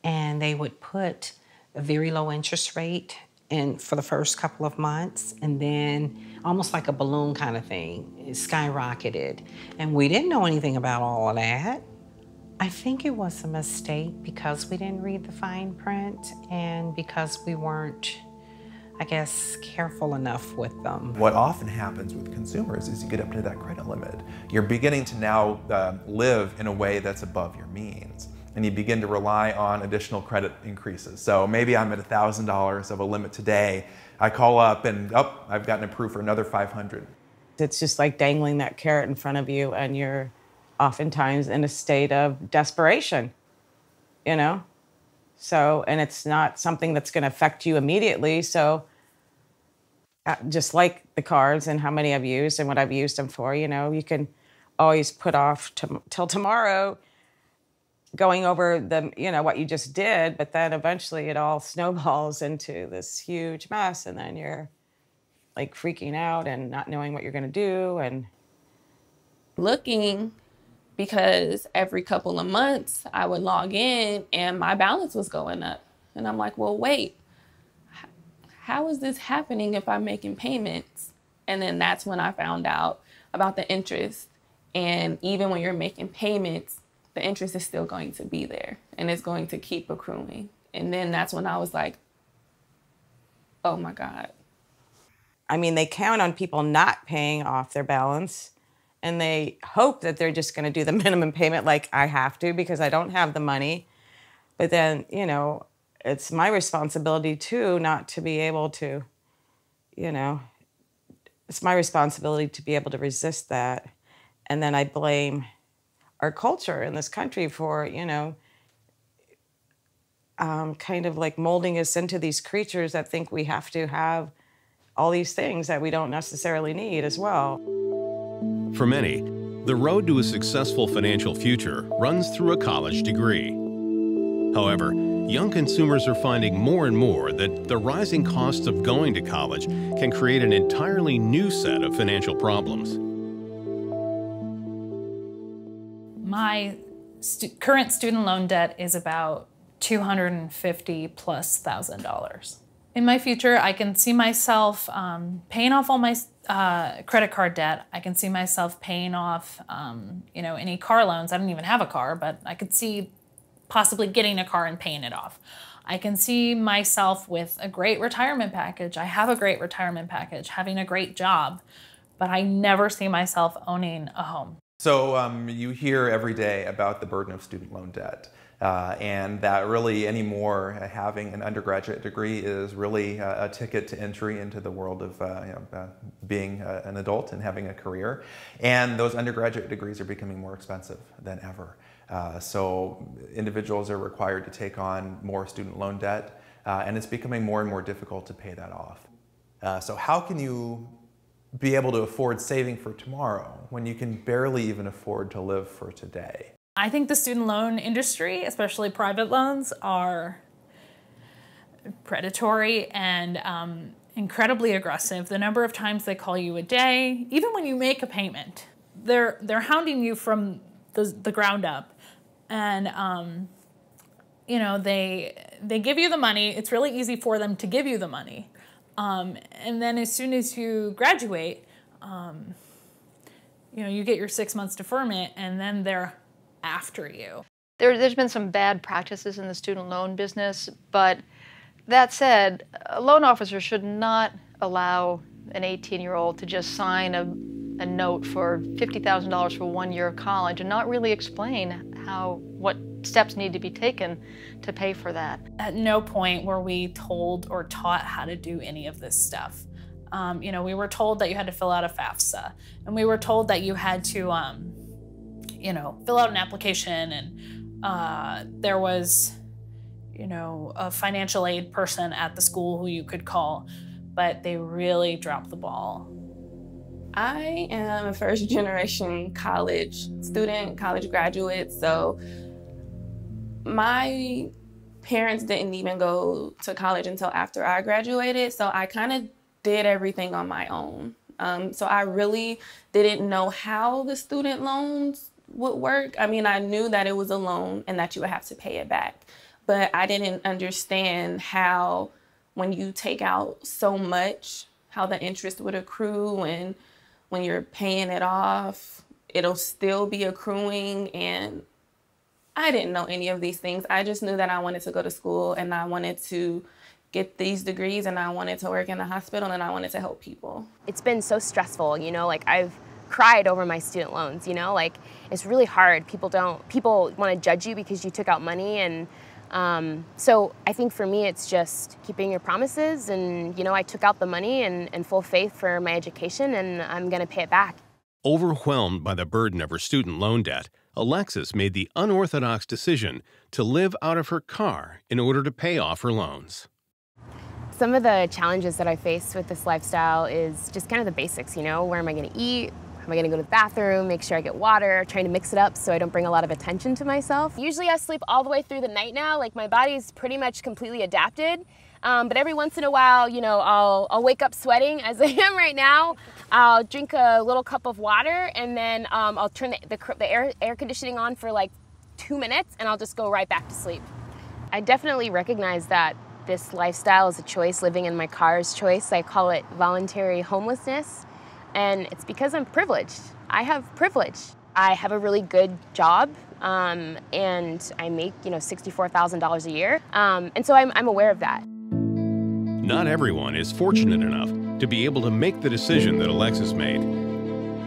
And they would put a very low interest rate in for the first couple of months, and then almost like a balloon kind of thing, it skyrocketed. And we didn't know anything about all of that. I think it was a mistake because we didn't read the fine print and because we weren't, I guess, careful enough with them. What often happens with consumers is you get up to that credit limit. You're beginning to now live in a way that's above your means. And you begin to rely on additional credit increases. So maybe I'm at $1,000 of a limit today. I call up and, I've gotten approved for another $500. It's just like dangling that carrot in front of you and you're oftentimes in a state of desperation, So, and it's not something that's going to affect you immediately. So just like the cards and how many I've used and what I've used them for, you can always put off till tomorrow going over what you just did, but then eventually it all snowballs into this huge mess and then you're like freaking out and not knowing what you're going to do and looking, because every couple of months I would log in and my balance was going up. And I'm like, well, wait, how is this happening if I'm making payments? And then that's when I found out about the interest. And even when you're making payments, the interest is still going to be there and it's going to keep accruing. And then that's when I was like, oh my God. I mean, they count on people not paying off their balance and they hope that they're just going to do the minimum payment like I have to because I don't have the money. But then, it's my responsibility too not to be able to, it's my responsibility to be able to resist that. And then I blame our culture in this country for, kind of like molding us into these creatures that think we have to have all these things that we don't necessarily need as well. For many, the road to a successful financial future runs through a college degree. However, young consumers are finding more and more that the rising costs of going to college can create an entirely new set of financial problems. My current student loan debt is about $250,000+. In my future, I can see myself paying off all my credit card debt. I can see myself paying off, any car loans. I don't even have a car, but I could see possibly getting a car and paying it off. I can see myself with a great retirement package. I have a great retirement package, having a great job, but I never see myself owning a home. So you hear every day about the burden of student loan debt. And that really anymore having an undergraduate degree is really a ticket to entry into the world of being an adult and having a career. And those undergraduate degrees are becoming more expensive than ever. So individuals are required to take on more student loan debt, and it's becoming more and more difficult to pay that off. So how can you be able to afford saving for tomorrow when you can barely even afford to live for today? I think the student loan industry, especially private loans, are predatory and incredibly aggressive. The number of times they call you a day, even when you make a payment, they're hounding you from the ground up. And you know, they give you the money. It's really easy for them to give you the money. And then as soon as you graduate, you know, you get your 6 months deferment, and then they're after you. There's been some bad practices in the student loan business, but that said, a loan officer should not allow an 18-year-old to just sign a note for $50,000 for 1 year of college and not really explain what steps need to be taken to pay for that. At no point were we told or taught how to do any of this stuff. You know, we were told that you had to fill out a FAFSA, and we were told that you had to, you know, fill out an application, and there was, you know, a financial aid person at the school who you could call, but they really dropped the ball. I am a first-generation college student, college graduate, so my parents didn't even go to college until after I graduated, so I kind of did everything on my own. So I really didn't know how the student loans would work. I mean, I knew that it was a loan and that you would have to pay it back, but I didn't understand how, when you take out so much, how the interest would accrue, and when you're paying it off, it'll still be accruing. And I didn't know any of these things. I just knew that I wanted to go to school and I wanted to get these degrees and I wanted to work in the hospital and I wanted to help people. It's been so stressful, you know, like I've cried over my student loans, you know, like it's really hard. People want to judge you because you took out money, and so I think for me it's just keeping your promises, and you know, I took out the money and full faith for my education, and I'm going to pay it back. Overwhelmed by the burden of her student loan debt, Alexis made the unorthodox decision to live out of her car in order to pay off her loans. Some of the challenges that I face with this lifestyle is just kind of the basics, you know, where am I going to eat? Am I going to go to the bathroom, make sure I get water, trying to mix it up so I don't bring a lot of attention to myself. Usually I sleep all the way through the night now, like my body's pretty much completely adapted. But every once in a while, you know, I'll wake up sweating as I am right now. I'll drink a little cup of water, and then I'll turn the air conditioning on for like 2 minutes, and I'll just go right back to sleep. I definitely recognize that this lifestyle is a choice. Living in my car is choice. I call it voluntary homelessness, and it's because I'm privileged. I have privilege. I have a really good job, and I make, you know, $64,000 a year, and so I'm aware of that. Not everyone is fortunate enough to be able to make the decision that Alexis made.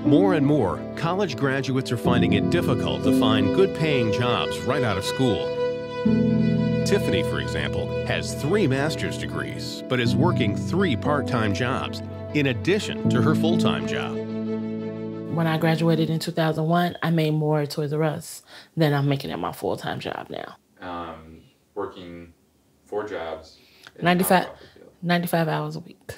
More and more, college graduates are finding it difficult to find good-paying jobs right out of school. Tiffany, for example, has 3 master's degrees, but is working 3 part-time jobs in addition to her full-time job. When I graduated in 2001, I made more at Toys R Us than I'm making at my full-time job now. Working 4 jobs. 95 hours a week.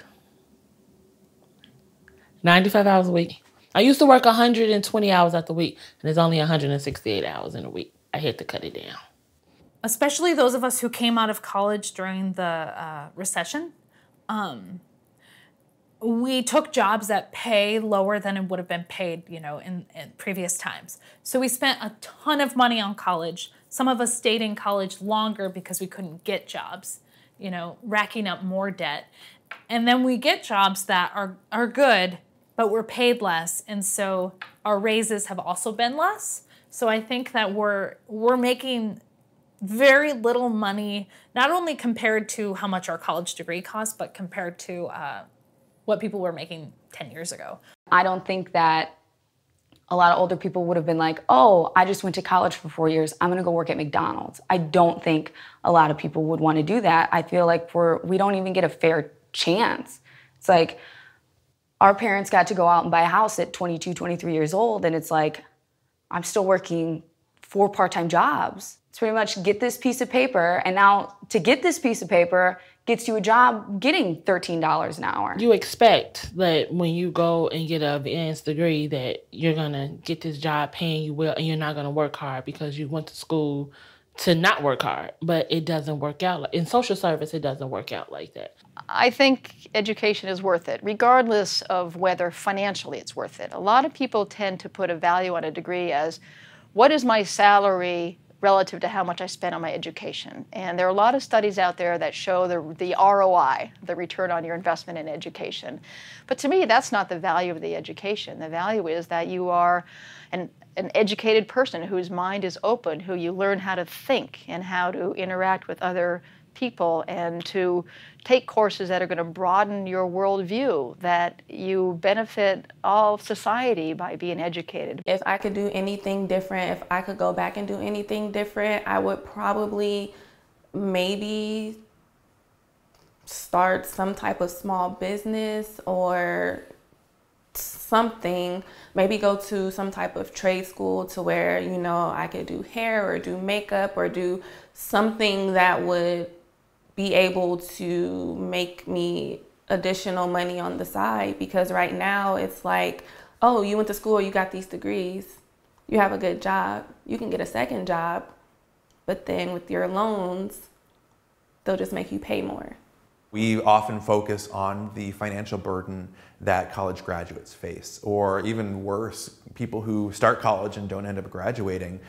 95 hours a week. I used to work 120 hours at the week, and it's only 168 hours in a week. I had to cut it down. Especially those of us who came out of college during the recession. We took jobs that pay lower than it would have been paid, you know, in previous times. So we spent a ton of money on college. Some of us stayed in college longer because we couldn't get jobs, you know, racking up more debt. And then we get jobs that are good, but we're paid less. And so our raises have also been less. So I think that we're making very little money, not only compared to how much our college degree cost, but compared to what people were making 10 years ago. I don't think that a lot of older people would have been like, oh, I just went to college for 4 years, I'm gonna go work at McDonald's. I don't think a lot of people would want to do that. I feel like we don't even get a fair chance. It's like, our parents got to go out and buy a house at 22, 23 years old, and it's like, I'm still working 4 part-time jobs. It's pretty much get this piece of paper, and now to get this piece of paper gets you a job getting $13 an hour. You expect that when you go and get an advanced degree that you're gonna get this job paying you well and you're not gonna work hard because you went to school to not work hard. But it doesn't work out. In social service, it doesn't work out like that. I think education is worth it, regardless of whether financially it's worth it. A lot of people tend to put a value on a degree as, what is my salary relative to how much I spend on my education? And there are a lot of studies out there that show the ROI, the return on your investment in education. But to me, that's not the value of the education. The value is that you are an educated person whose mind is open, who you learn how to think and how to interact with other people and to take courses that are going to broaden your worldview, that you benefit all of society by being educated. If I could do anything different, if I could go back and do anything different, I would probably maybe start some type of small business or something, maybe go to some type of trade school to where, you know, I could do hair or do makeup or do something that would be able to make me additional money on the side. Because right now it's like, oh, you went to school, you got these degrees, you have a good job, you can get a second job, but then with your loans, they'll just make you pay more. We often focus on the financial burden that college graduates face, or even worse, people who start college and don't end up graduating.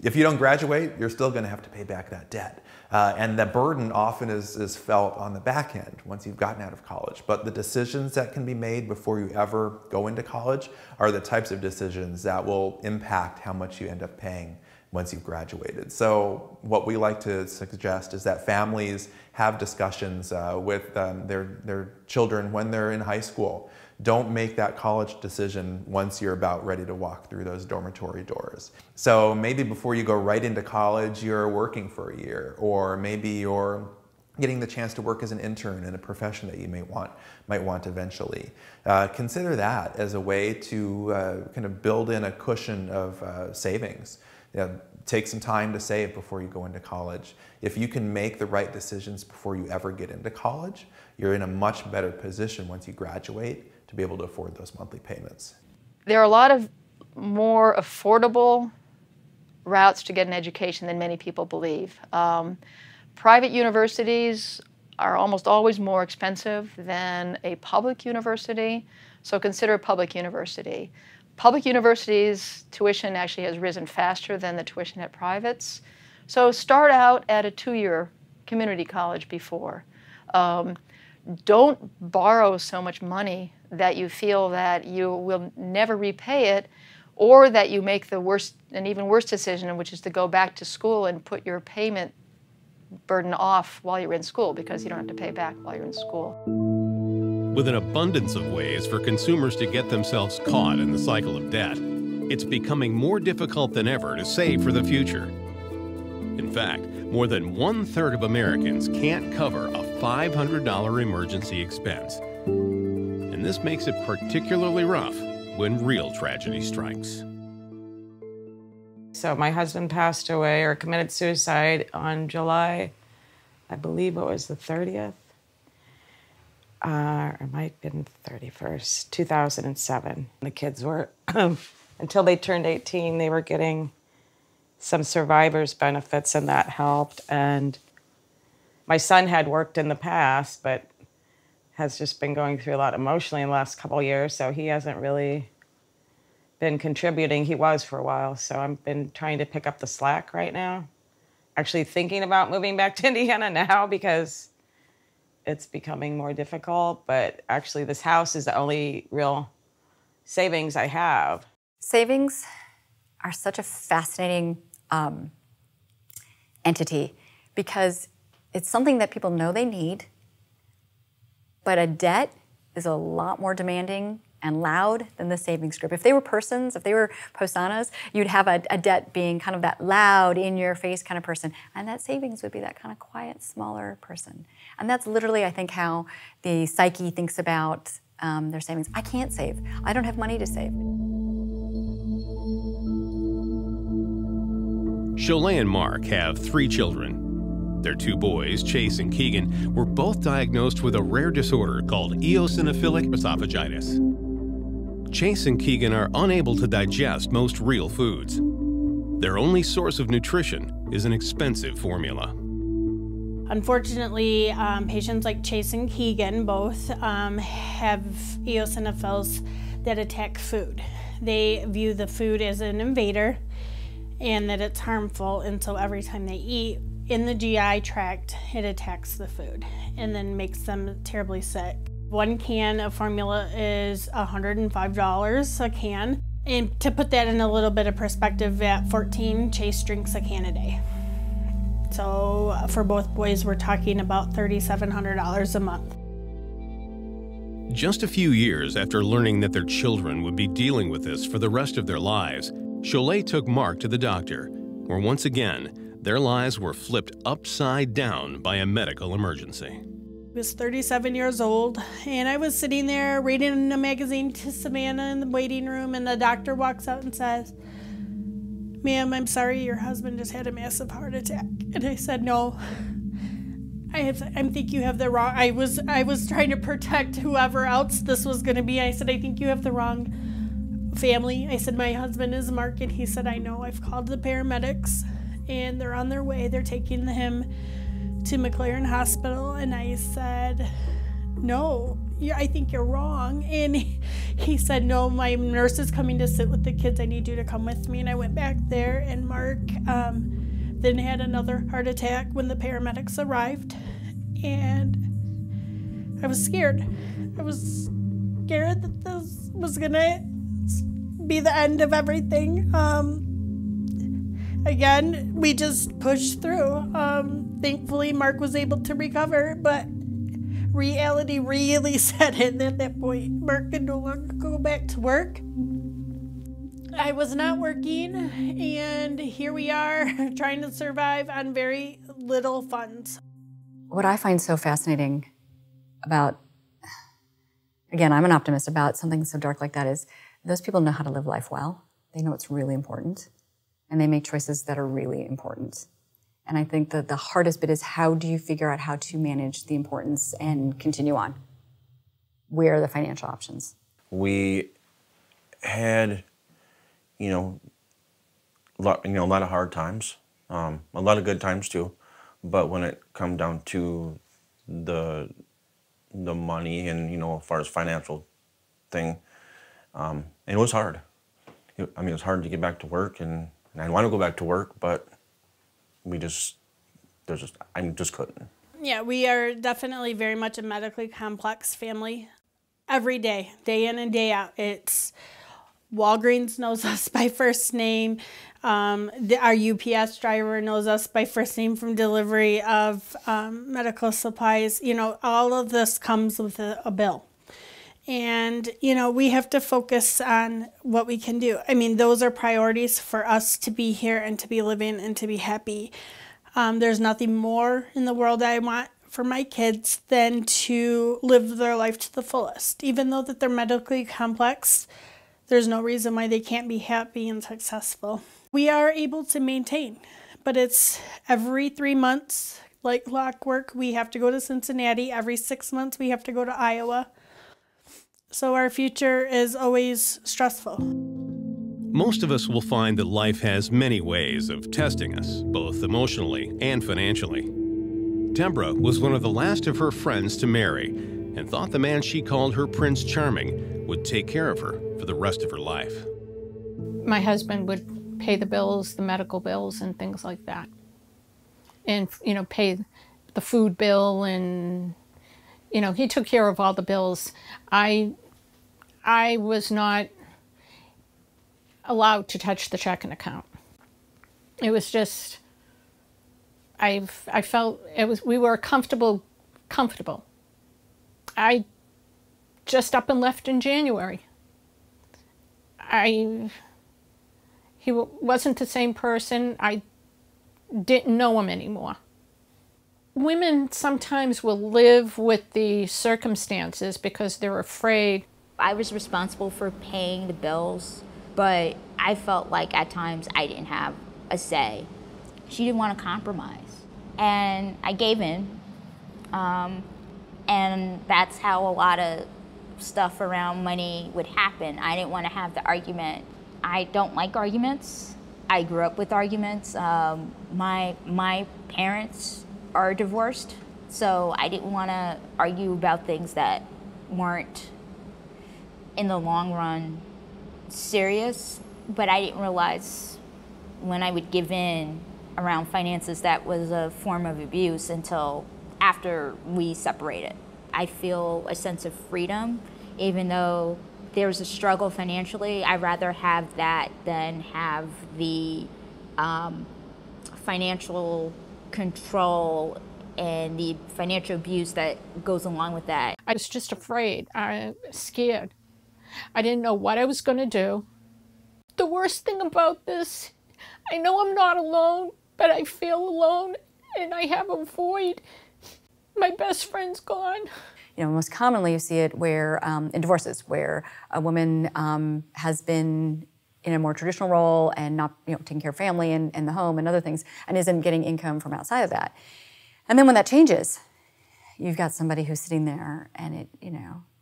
If you don't graduate, you're still going to have to pay back that debt. And the burden often is felt on the back end once you've gotten out of college. But the decisions that can be made before you ever go into college are the types of decisions that will impact how much you end up paying once you've graduated. So what we like to suggest is that families have discussions with their children when they're in high school. Don't make that college decision once you're about ready to walk through those dormitory doors. So maybe before you go right into college, you're working for a year, or maybe you're getting the chance to work as an intern in a profession that you might want eventually. Consider that as a way to kind of build in a cushion of savings. Take some time to save before you go into college. If you can make the right decisions before you ever get into college, you're in a much better position once you graduate to be able to afford those monthly payments. There are a lot of more affordable routes to get an education than many people believe. Private universities are almost always more expensive than a public university, so consider a public university. Public universities' tuition actually has risen faster than the tuition at privates. So start out at a 2-year community college before. Don't borrow so much money that you feel that you will never repay it, or that you make the worst, an even worse decision, which is to go back to school and put your payment burden off while you're in school, because you don't have to pay back while you're in school. With an abundance of ways for consumers to get themselves caught in the cycle of debt, it's becoming more difficult than ever to save for the future. In fact, more than 1/3 of Americans can't cover a $500 emergency expense. And this makes it particularly rough when real tragedy strikes. So my husband passed away or committed suicide on July, I believe it was the 30th. Or it might have been 31st, 2007. The kids were, until they turned 18, they were getting some survivor's benefits, and that helped. And my son had worked in the past, but has just been going through a lot emotionally in the last couple of years, so he hasn't really been contributing. He was for a while, so I've been trying to pick up the slack right now. Actually thinking about moving back to Indiana now because it's becoming more difficult, but actually this house is the only real savings I have. Savings are such a fascinating entity because it's something that people know they need, but a debt is a lot more demanding and loud than the savings group. If they were persons, if they were personas, you'd have a debt being kind of that loud, in-your-face kind of person, and that savings would be that kind of quiet, smaller person. And that's literally, I think, how the psyche thinks about their savings. I can't save. I don't have money to save. Cholet and Mark have 3 children. Their 2 boys, Chase and Keegan, were both diagnosed with a rare disorder called eosinophilic esophagitis. Chase and Keegan are unable to digest most real foods. Their only source of nutrition is an expensive formula. Unfortunately, patients like Chase and Keegan both have eosinophils that attack food. They view the food as an invader and that it's harmful, and so every time they eat in the GI tract, it attacks the food and then makes them terribly sick. 1 can of formula is $105 a can. And to put that in a little bit of perspective, at 14, Chase drinks a can a day. So for both boys, we're talking about $3,700 a month. Just a few years after learning that their children would be dealing with this for the rest of their lives, Cholet took Mark to the doctor, where once again, their lives were flipped upside down by a medical emergency. I was 37 years old, and I was sitting there reading a magazine to Savannah in the waiting room, and the doctor walks out and says, "Ma'am, I'm sorry, your husband just had a massive heart attack." And I said, "No, I think you have the wrong," I was trying to protect whoever else this was going to be. I said, "I think you have the wrong family." I said, "My husband is Mark," and he said, "I know, I've called the paramedics, and they're on their way. They're taking him to McLaren Hospital." And I said, "No, I think you're wrong." And he said, "No, my nurse is coming to sit with the kids. I need you to come with me." And I went back there, and Mark then had another heart attack when the paramedics arrived. And I was scared. I was scared that this was gonna be the end of everything. Again, we just pushed through. Thankfully, Mark was able to recover, but reality really set in at that point. Mark could no longer go back to work. I was not working, and here we are trying to survive on very little funds. What I find so fascinating about, again, I'm an optimist about something so dark like that, is those people know how to live life well. They know it's really important, and they make choices that are really important. And I think that the hardest bit is, how do you figure out how to manage the importance and continue on? Where are the financial options? We had, a lot of hard times, a lot of good times too. But when it come down to the money and, as far as financial thing, it was hard. It was hard to get back to work, and I want to go back to work, but I just couldn't. Yeah, we are definitely very much a medically complex family. Every day, day in and day out, it's Walgreens knows us by first name. Our UPS driver knows us by first name from delivery of medical supplies. All of this comes with a bill. And, we have to focus on what we can do. Those are priorities for us to be here and to be living and to be happy. There's nothing more in the world I want for my kids than to live their life to the fullest. Even though that they're medically complex, there's no reason why they can't be happy and successful. We are able to maintain, but it's every 3 months, like clockwork. We have to go to Cincinnati. Every 6 months, we have to go to Iowa. So our future is always stressful. Most of us will find that life has many ways of testing us, both emotionally and financially. Deborah was one of the last of her friends to marry and thought the man she called her Prince Charming would take care of her for the rest of her life. My husband would pay the bills, the medical bills and things like that. And, pay the food bill, and, he took care of all the bills. I was not allowed to touch the checking account. It was just I felt we were comfortable. I just up and left in January. He wasn't the same person. I didn't know him anymore. Women sometimes will live with the circumstances because they're afraid. I was responsible for paying the bills, but I felt like at times I didn't have a say. She didn't want to compromise, and I gave in. And that's how a lot of stuff around money would happen. I didn't want to have the argument. I don't like arguments. I grew up with arguments. My parents are divorced, so I didn't want to argue about things that weren't, in the long run, serious. But I didn't realize when I would give in around finances that was a form of abuse until after we separated. I feel a sense of freedom, even though there's a struggle financially. I'd rather have that than have the financial control and the financial abuse that goes along with that. I was just afraid, scared. I didn't know what I was going to do. The worst thing about this, I know I'm not alone, but I feel alone and I have a void. My best friend's gone. You know, most commonly you see it where in divorces, where a woman has been in a more traditional role and not, taking care of family and the home and other things, and isn't getting income from outside of that. And then when that changes, you've got somebody who's sitting there, and it,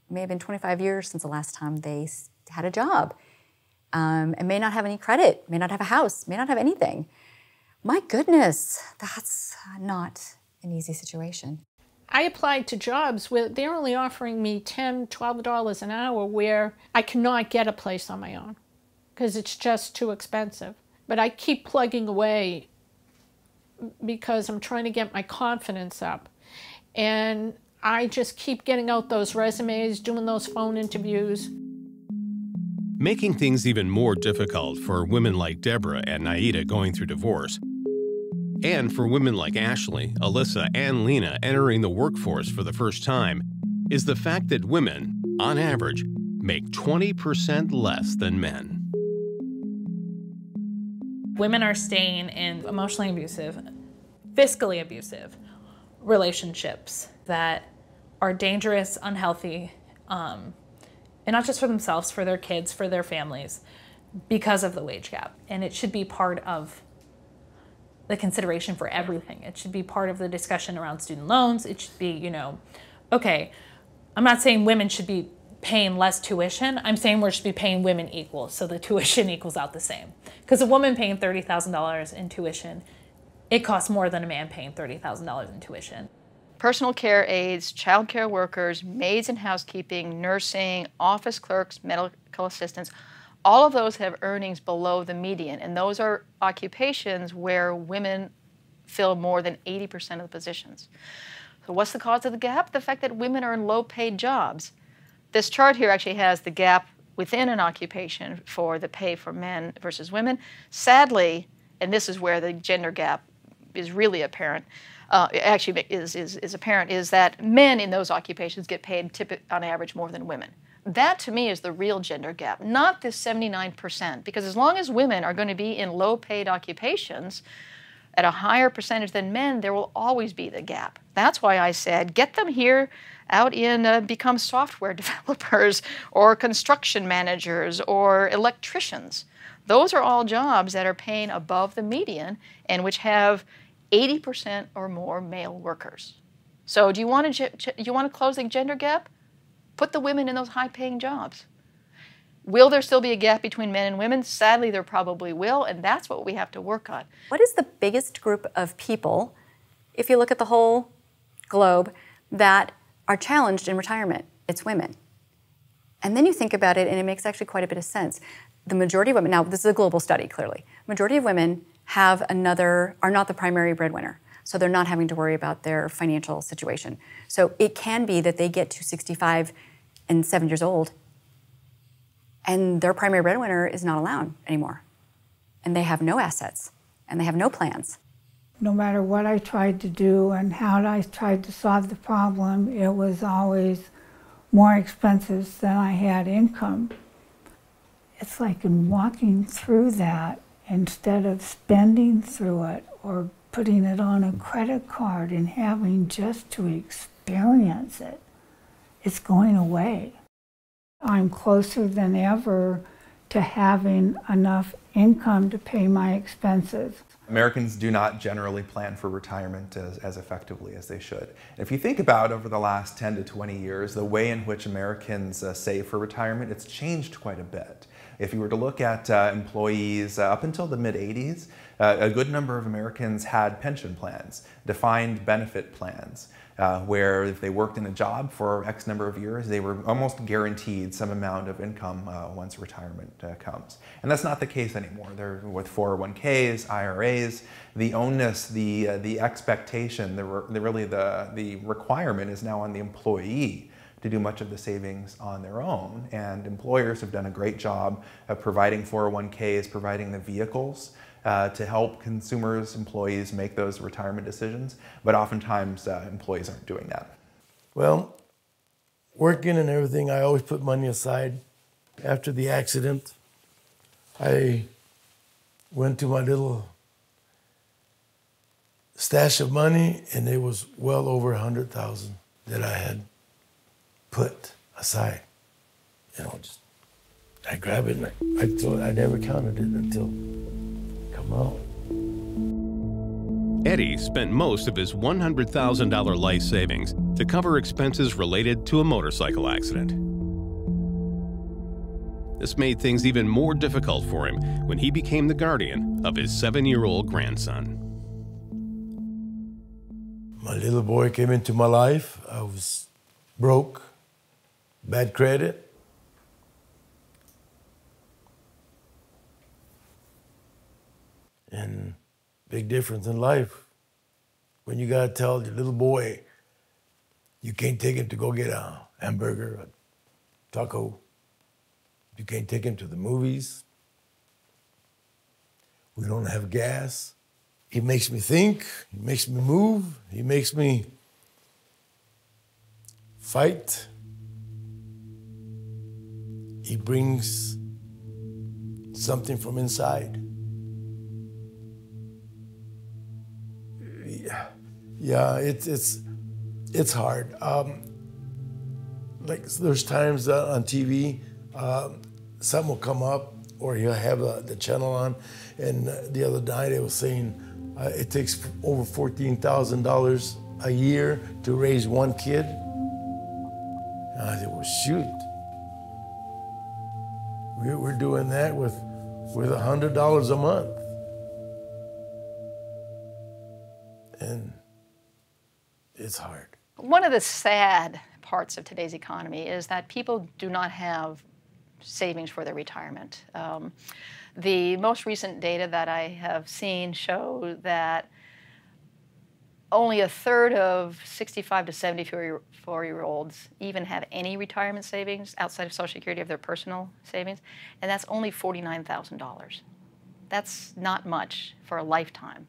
may have been 25 years since the last time they had a job, and may not have any credit, may not have a house, may not have anything. My goodness, that's not an easy situation. I applied to jobs where they're only offering me $10, $12 an hour, where I cannot get a place on my own because it's just too expensive. But I keep plugging away because I'm trying to get my confidence up. And I just keep getting out those resumes, doing those phone interviews. Making things even more difficult for women like Deborah and Naida going through divorce, and for women like Ashley, Alyssa, and Lena entering the workforce for the first time, is the fact that women, on average, make 20% less than men. Women are staying in emotionally abusive, fiscally abusive relationships that are dangerous, unhealthy, and not just for themselves, for their kids, for their families, because of the wage gap. And it should be part of the consideration for everything. It should be part of the discussion around student loans. It should be, okay, I'm not saying women should be paying less tuition. I'm saying we should be paying women equal, so the tuition equals out the same. Because a woman paying $30,000 in tuition, it costs more than a man paying $30,000 in tuition. Personal care aides, child care workers, maids in housekeeping, nursing, office clerks, medical assistants, all of those have earnings below the median, and those are occupations where women fill more than 80% of the positions. So what's the cause of the gap? The fact that women are in low-paid jobs. This chart here actually has the gap within an occupation for the pay for men versus women. Sadly, and this is where the gender gap is really apparent, actually is apparent, is that men in those occupations get paid on average more than women. That, to me, is the real gender gap, not this 79%, because as long as women are going to be in low-paid occupations at a higher percentage than men, there will always be the gap. That's why I said, get them here out in, become software developers or construction managers or electricians. Those are all jobs that are paying above the median and which have 80% or more male workers. So do you want to close the gender gap? Put the women in those high-paying jobs. Will there still be a gap between men and women? Sadly, there probably will, and that's what we have to work on. What is the biggest group of people, if you look at the whole globe, that are challenged in retirement? It's women. And then you think about it, and it makes actually quite a bit of sense. The majority of women, now this is a global study, clearly, majority of women are not the primary breadwinner. So they're not having to worry about their financial situation. So it can be that they get to 65 and 7 years old and their primary breadwinner is not around anymore. And they have no assets and they have no plans. No matter what I tried to do and how I tried to solve the problem, it was always more expenses than I had income. It's like in walking through that, instead of spending through it or putting it on a credit card and having just to experience it, it's going away. I'm closer than ever to having enough income to pay my expenses. Americans do not generally plan for retirement as effectively as they should. If you think about over the last 10 to 20 years, the way in which Americans save for retirement, it's changed quite a bit. If you were to look at employees up until the mid-'80s, a good number of Americans had pension plans, defined benefit plans, where if they worked in a job for X number of years, they were almost guaranteed some amount of income once retirement comes. And that's not the case anymore. They're with 401ks, IRAs, the onus, the expectation, the requirement is now on the employee to do much of the savings on their own. And employers have done a great job of providing 401ks, providing the vehicles to help consumers, employees make those retirement decisions, but oftentimes employees aren't doing that. Well, working and everything, I always put money aside. After the accident, I went to my little stash of money, and it was well over 100,000 that I had put aside. You know, just I grab it and I thought I never counted it until come out. Eddie spent most of his $100,000 life savings to cover expenses related to a motorcycle accident. This made things even more difficult for him when he became the guardian of his 7-year-old grandson. My little boy came into my life. I was broke, bad credit. And big difference in life. When you gotta tell your little boy, you can't take him to go get a hamburger, a taco. You can't take him to the movies. We don't have gas. He makes me think, he makes me move, he makes me fight. He brings something from inside. Yeah, it's hard. Like there's times on TV, something will come up, or he'll have the channel on, and the other night it was saying it takes over $14,000 a year to raise one kid. And I said, well, shoot. We're doing that with $100 a month. And it's hard. One of the sad parts of today's economy is that people do not have savings for their retirement. The most recent data that I have seen show that only a third of 65 to 74-year-olds even have any retirement savings outside of Social Security of their personal savings, and that's only $49,000. That's not much for a lifetime.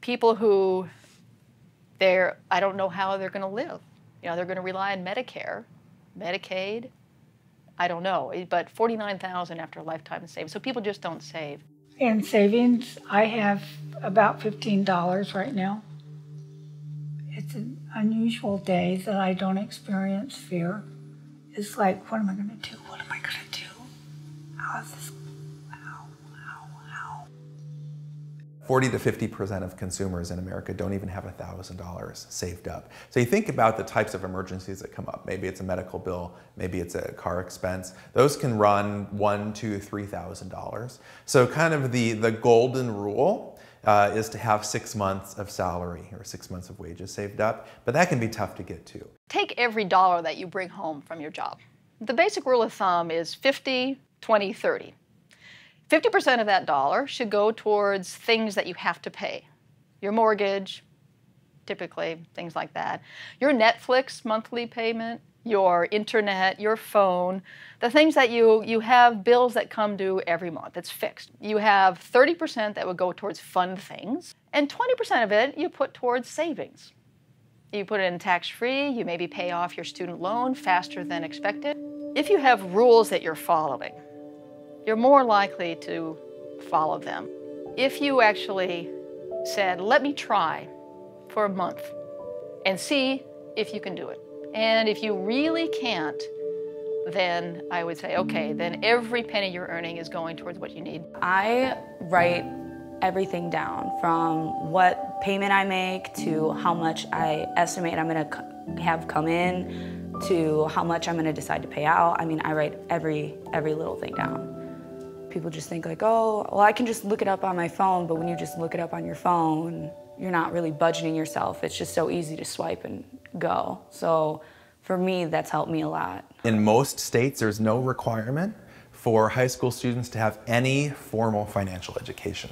People who, I don't know how they're going to live. You know, they're going to rely on Medicare, Medicaid, I don't know, but $49,000 after a lifetime of savings. So people just don't save. In savings, I have about $15 right now. It's an unusual day that I don't experience fear. It's like, what am I going to do? What am I going to do? How is this? 40 to 50% of consumers in America don't even have $1,000 saved up. So you think about the types of emergencies that come up. Maybe it's a medical bill, maybe it's a car expense. Those can run $1,000, $2,000, $3,000. So kind of the golden rule is to have 6 months of salary or 6 months of wages saved up, but that can be tough to get to. Take every dollar that you bring home from your job. The basic rule of thumb is 50, 20, 30. 50% of that dollar should go towards things that you have to pay. Your mortgage, typically, things like that. Your Netflix monthly payment, your internet, your phone, the things that you have bills that come due every month. It's fixed. You have 30% that would go towards fun things, and 20% of it you put towards savings. You put it in tax-free, you maybe pay off your student loan faster than expected. If you have rules that you're following, you're more likely to follow them. If you actually said, let me try for a month and see if you can do it. And if you really can't, then I would say, okay, then every penny you're earning is going towards what you need. I write everything down, from what payment I make to how much I estimate I'm gonna have come in to how much I'm gonna decide to pay out. I mean, I write every little thing down. People just think like, oh, well, I can just look it up on my phone, but when you just look it up on your phone, you're not really budgeting yourself. It's just so easy to swipe and go. So for me, that's helped me a lot. In most states, there's no requirement for high school students to have any formal financial education.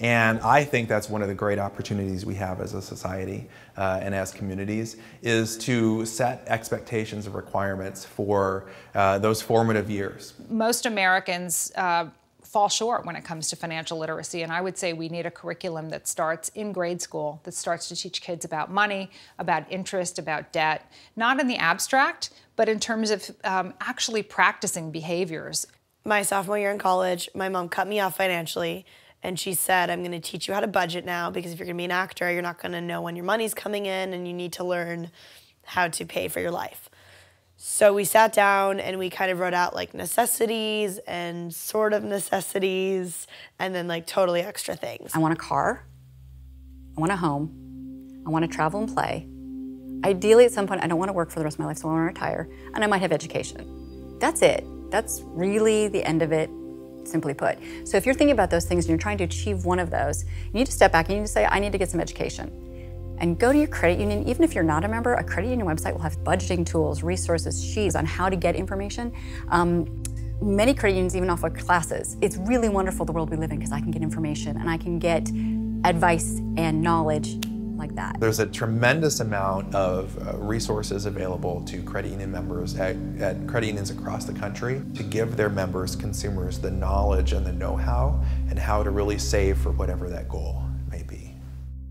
And I think that's one of the great opportunities we have as a society and as communities, is to set expectations and requirements for those formative years. Most Americans fall short when it comes to financial literacy, and I would say we need a curriculum that starts in grade school, that starts to teach kids about money, about interest, about debt, not in the abstract, but in terms of actually practicing behaviors. My sophomore year in college, my mom cut me off financially, and she said, I'm gonna teach you how to budget now, because if you're gonna be an actor, you're not gonna know when your money's coming in, and you need to learn how to pay for your life. So we sat down and we kind of wrote out like necessities and sort of necessities, and then like totally extra things. I want a car, I want a home, I want to travel and play. Ideally at some point I don't want to work for the rest of my life, so I want to retire, and I might have education. That's it. That's really the end of it, simply put. So if you're thinking about those things and you're trying to achieve one of those, you need to step back and you need to say, I need to get some education. And go to your credit union. Even if you're not a member, a credit union website will have budgeting tools, resources, sheets on how to get information. Many credit unions even offer classes. It's really wonderful the world we live in, because I can get information and I can get advice and knowledge like that. There's a tremendous amount of resources available to credit union members at credit unions across the country to give their members, consumers, the knowledge and the know-how and how to really save for whatever that goal may be.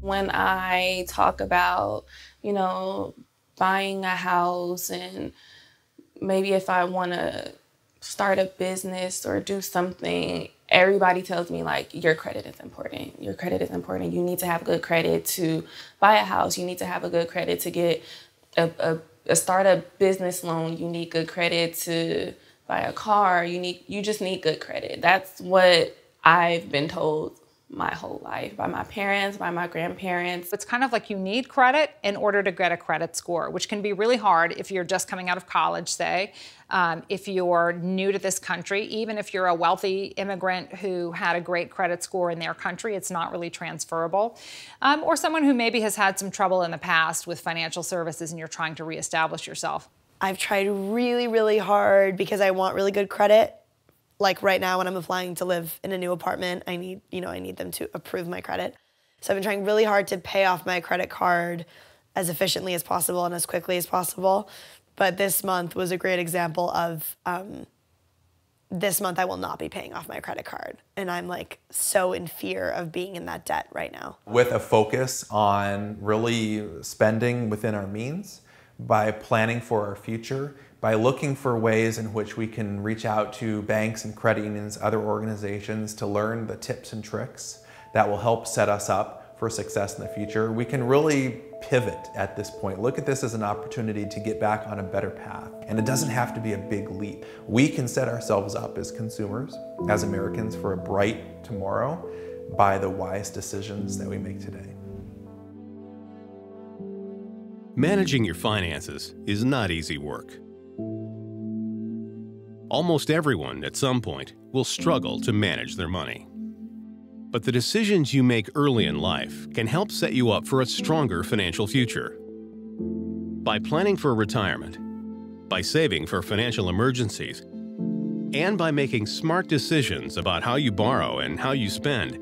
When I talk about, you know, buying a house, and maybe if I want to start a business or do something, everybody tells me like, your credit is important. Your credit is important. You need to have good credit to buy a house. You need to have a good credit to get start a business loan. You need good credit to buy a car. You just need good credit. That's what I've been told my whole life by my parents, by my grandparents. It's kind of like you need credit in order to get a credit score, which can be really hard if you're just coming out of college, say, if you're new to this country. Even if you're a wealthy immigrant who had a great credit score in their country, it's not really transferable. Or someone who maybe has had some trouble in the past with financial services and you're trying to reestablish yourself. I've tried really, really hard because I want really good credit. Like right now when I'm applying to live in a new apartment, I need them to approve my credit. So I've been trying really hard to pay off my credit card as efficiently as possible and as quickly as possible. But this month was a great example of, this month I will not be paying off my credit card. And I'm like so in fear of being in that debt right now. With a focus on really spending within our means, by planning for our future, by looking for ways in which we can reach out to banks and credit unions, other organizations, to learn the tips and tricks that will help set us up for success in the future, we can really pivot at this point. Look at this as an opportunity to get back on a better path. And it doesn't have to be a big leap. We can set ourselves up as consumers, as Americans, for a bright tomorrow by the wise decisions that we make today. Managing your finances is not easy work. Almost everyone at some point will struggle to manage their money. But the decisions you make early in life can help set you up for a stronger financial future. By planning for retirement, by saving for financial emergencies, and by making smart decisions about how you borrow and how you spend,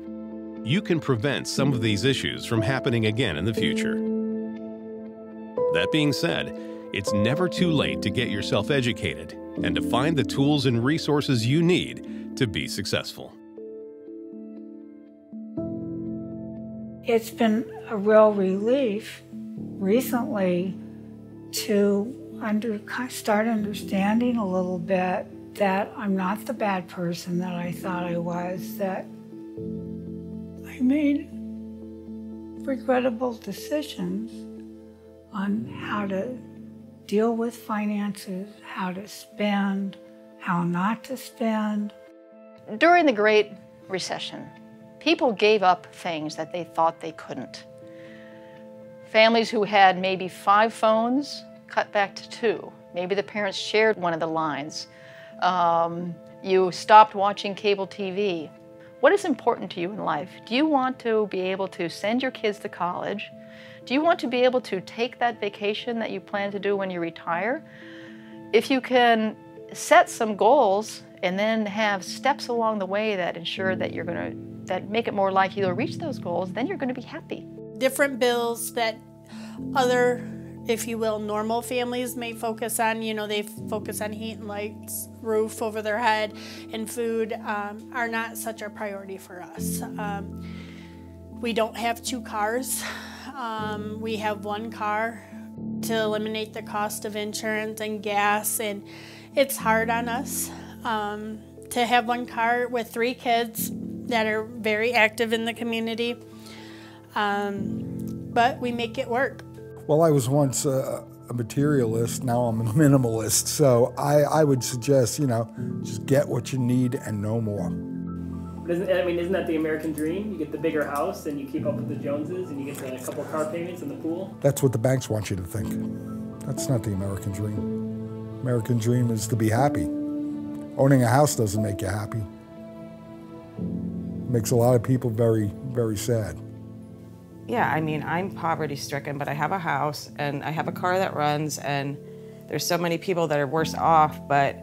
you can prevent some of these issues from happening again in the future. That being said, It's never too late to get yourself educated and to find the tools and resources you need to be successful. It's been a real relief recently to start understanding a little bit that I'm not the bad person that I thought I was, that I made regrettable decisions on how to deal with finances, how to spend, how not to spend. During the Great Recession, people gave up things that they thought they couldn't. Families who had maybe 5 phones cut back to 2. Maybe the parents shared one of the lines. You stopped watching cable TV. What is important to you in life? Do you want to be able to send your kids to college? Do you want to be able to take that vacation that you plan to do when you retire? If you can set some goals and then have steps along the way that ensure that that make it more likely you'll reach those goals, then you're going to be happy. Different bills that other, if you will, normal families may focus on. You know, they focus on heat and lights, roof over their head, and food are not such a priority for us. We don't have 2 cars. We have 1 car to eliminate the cost of insurance and gas, and it's hard on us to have 1 car with 3 kids that are very active in the community, but we make it work. Well, I was once a materialist, now I'm a minimalist, so I would suggest, you know, just get what you need and no more. But isn't that the American dream? You get the bigger house and you keep up with the Joneses and you get a couple car payments in the pool? That's what the banks want you to think. That's not the American dream. American dream is to be happy. Owning a house doesn't make you happy. It makes a lot of people very, very sad. Yeah, I mean, I'm poverty-stricken, but I have a house and I have a car that runs, and there's so many people that are worse off, but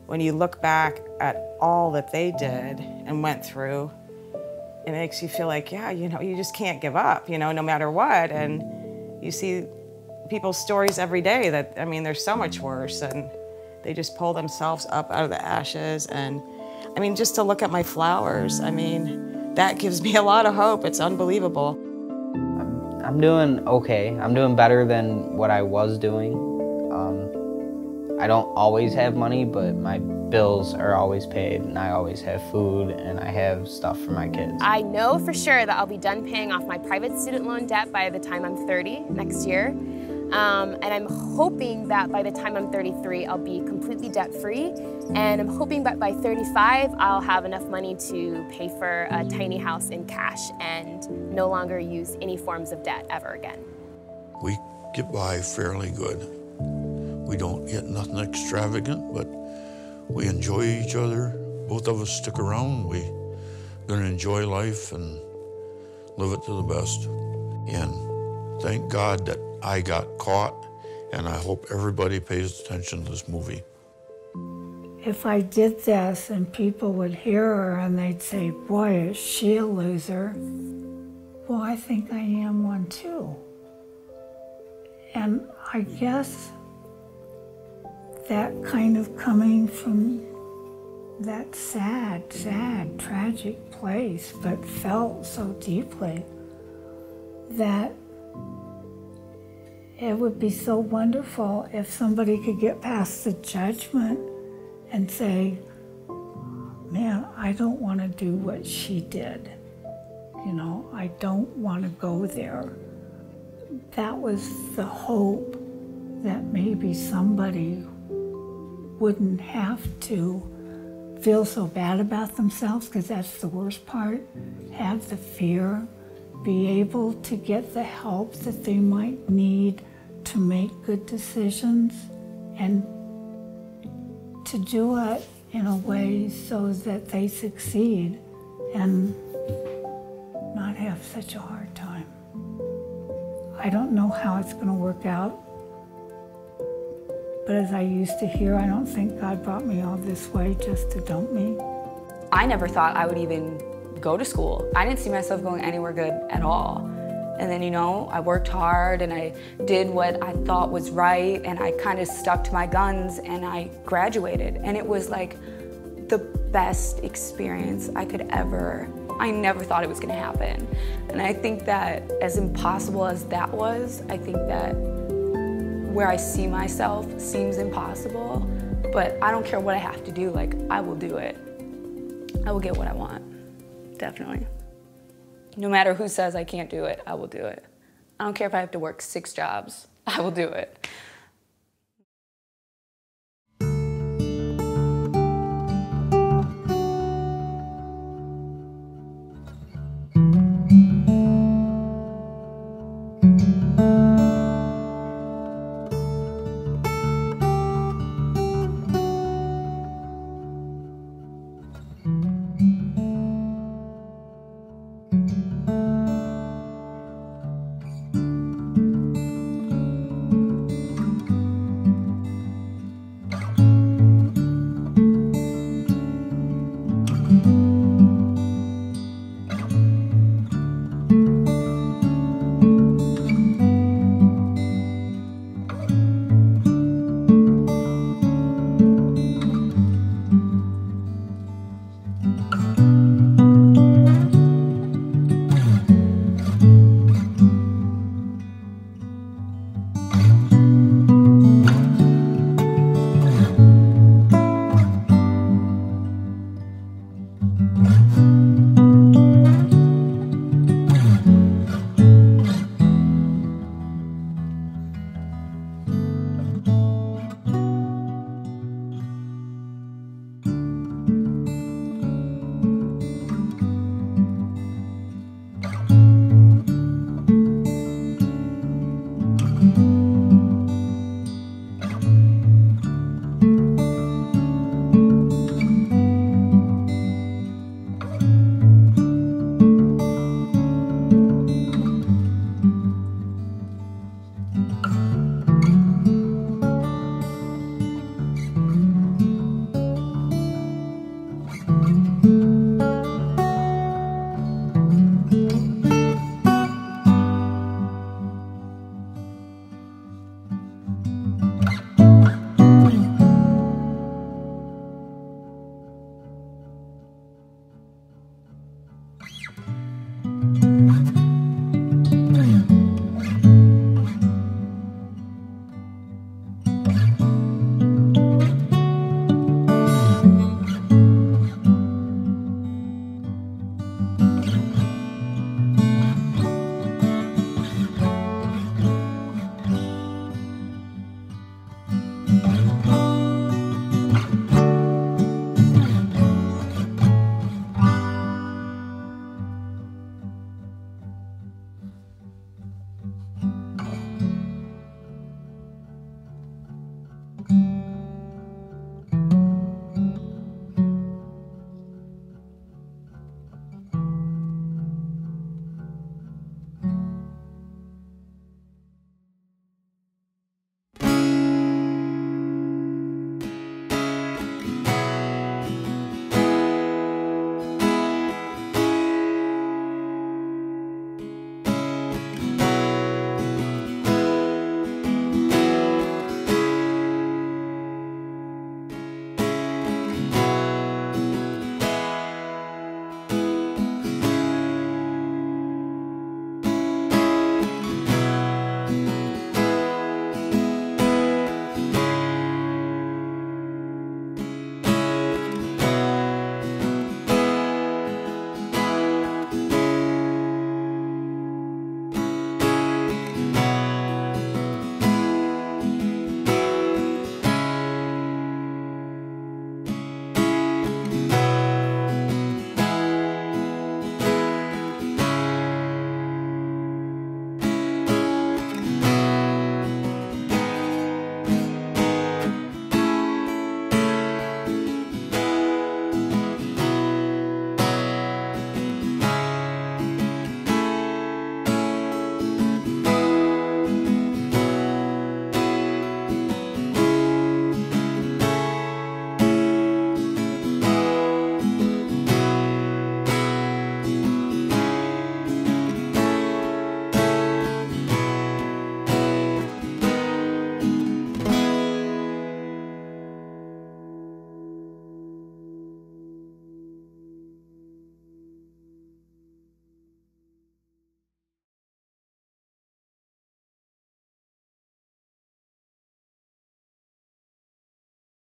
when you look back at all that they did and went through, it makes you feel like, yeah, you know, you just can't give up, you know, no matter what. And you see people's stories every day that, I mean, they're so much worse, and they just pull themselves up out of the ashes. And I mean, just to look at my flowers, I mean, that gives me a lot of hope. It's unbelievable. I'm doing okay. I'm doing better than what I was doing. I don't always have money, but my bills are always paid, and I always have food, and I have stuff for my kids. I know for sure that I'll be done paying off my private student loan debt by the time I'm 30 next year. And I'm hoping that by the time I'm 33, I'll be completely debt-free. And I'm hoping that by 35, I'll have enough money to pay for a tiny house in cash and no longer use any forms of debt ever again. We get by fairly good. We don't get nothing extravagant, but we enjoy each other. Both of us stick around. We're gonna enjoy life and live it to the best. And thank God that I got caught, and I hope everybody pays attention to this movie. If I did this and people would hear her and they'd say, boy, is she a loser? Well, I think I am one too. And I guess that kind of coming from that sad, tragic place, but felt so deeply that it would be so wonderful if somebody could get past the judgment and say, man, I don't want to do what she did. You know, I don't want to go there. That was the hope that maybe somebody wouldn't have to feel so bad about themselves, because that's the worst part. Have the fear, be able to get the help that they might need to make good decisions, and to do it in a way so that they succeed and not have such a hard time. I don't know how it's going to work out, but as I used to hear, I don't think God brought me all this way just to dump me. I never thought I would even go to school. I didn't see myself going anywhere good at all. And then, you know, I worked hard and I did what I thought was right, and I kind of stuck to my guns, and I graduated. And it was like the best experience I could ever. I never thought it was gonna happen. And I think that as impossible as that was, I think that where I see myself seems impossible, but I don't care what I have to do, like, I will do it. I will get what I want, definitely. No matter who says I can't do it, I will do it. I don't care if I have to work 6 jobs, I will do it.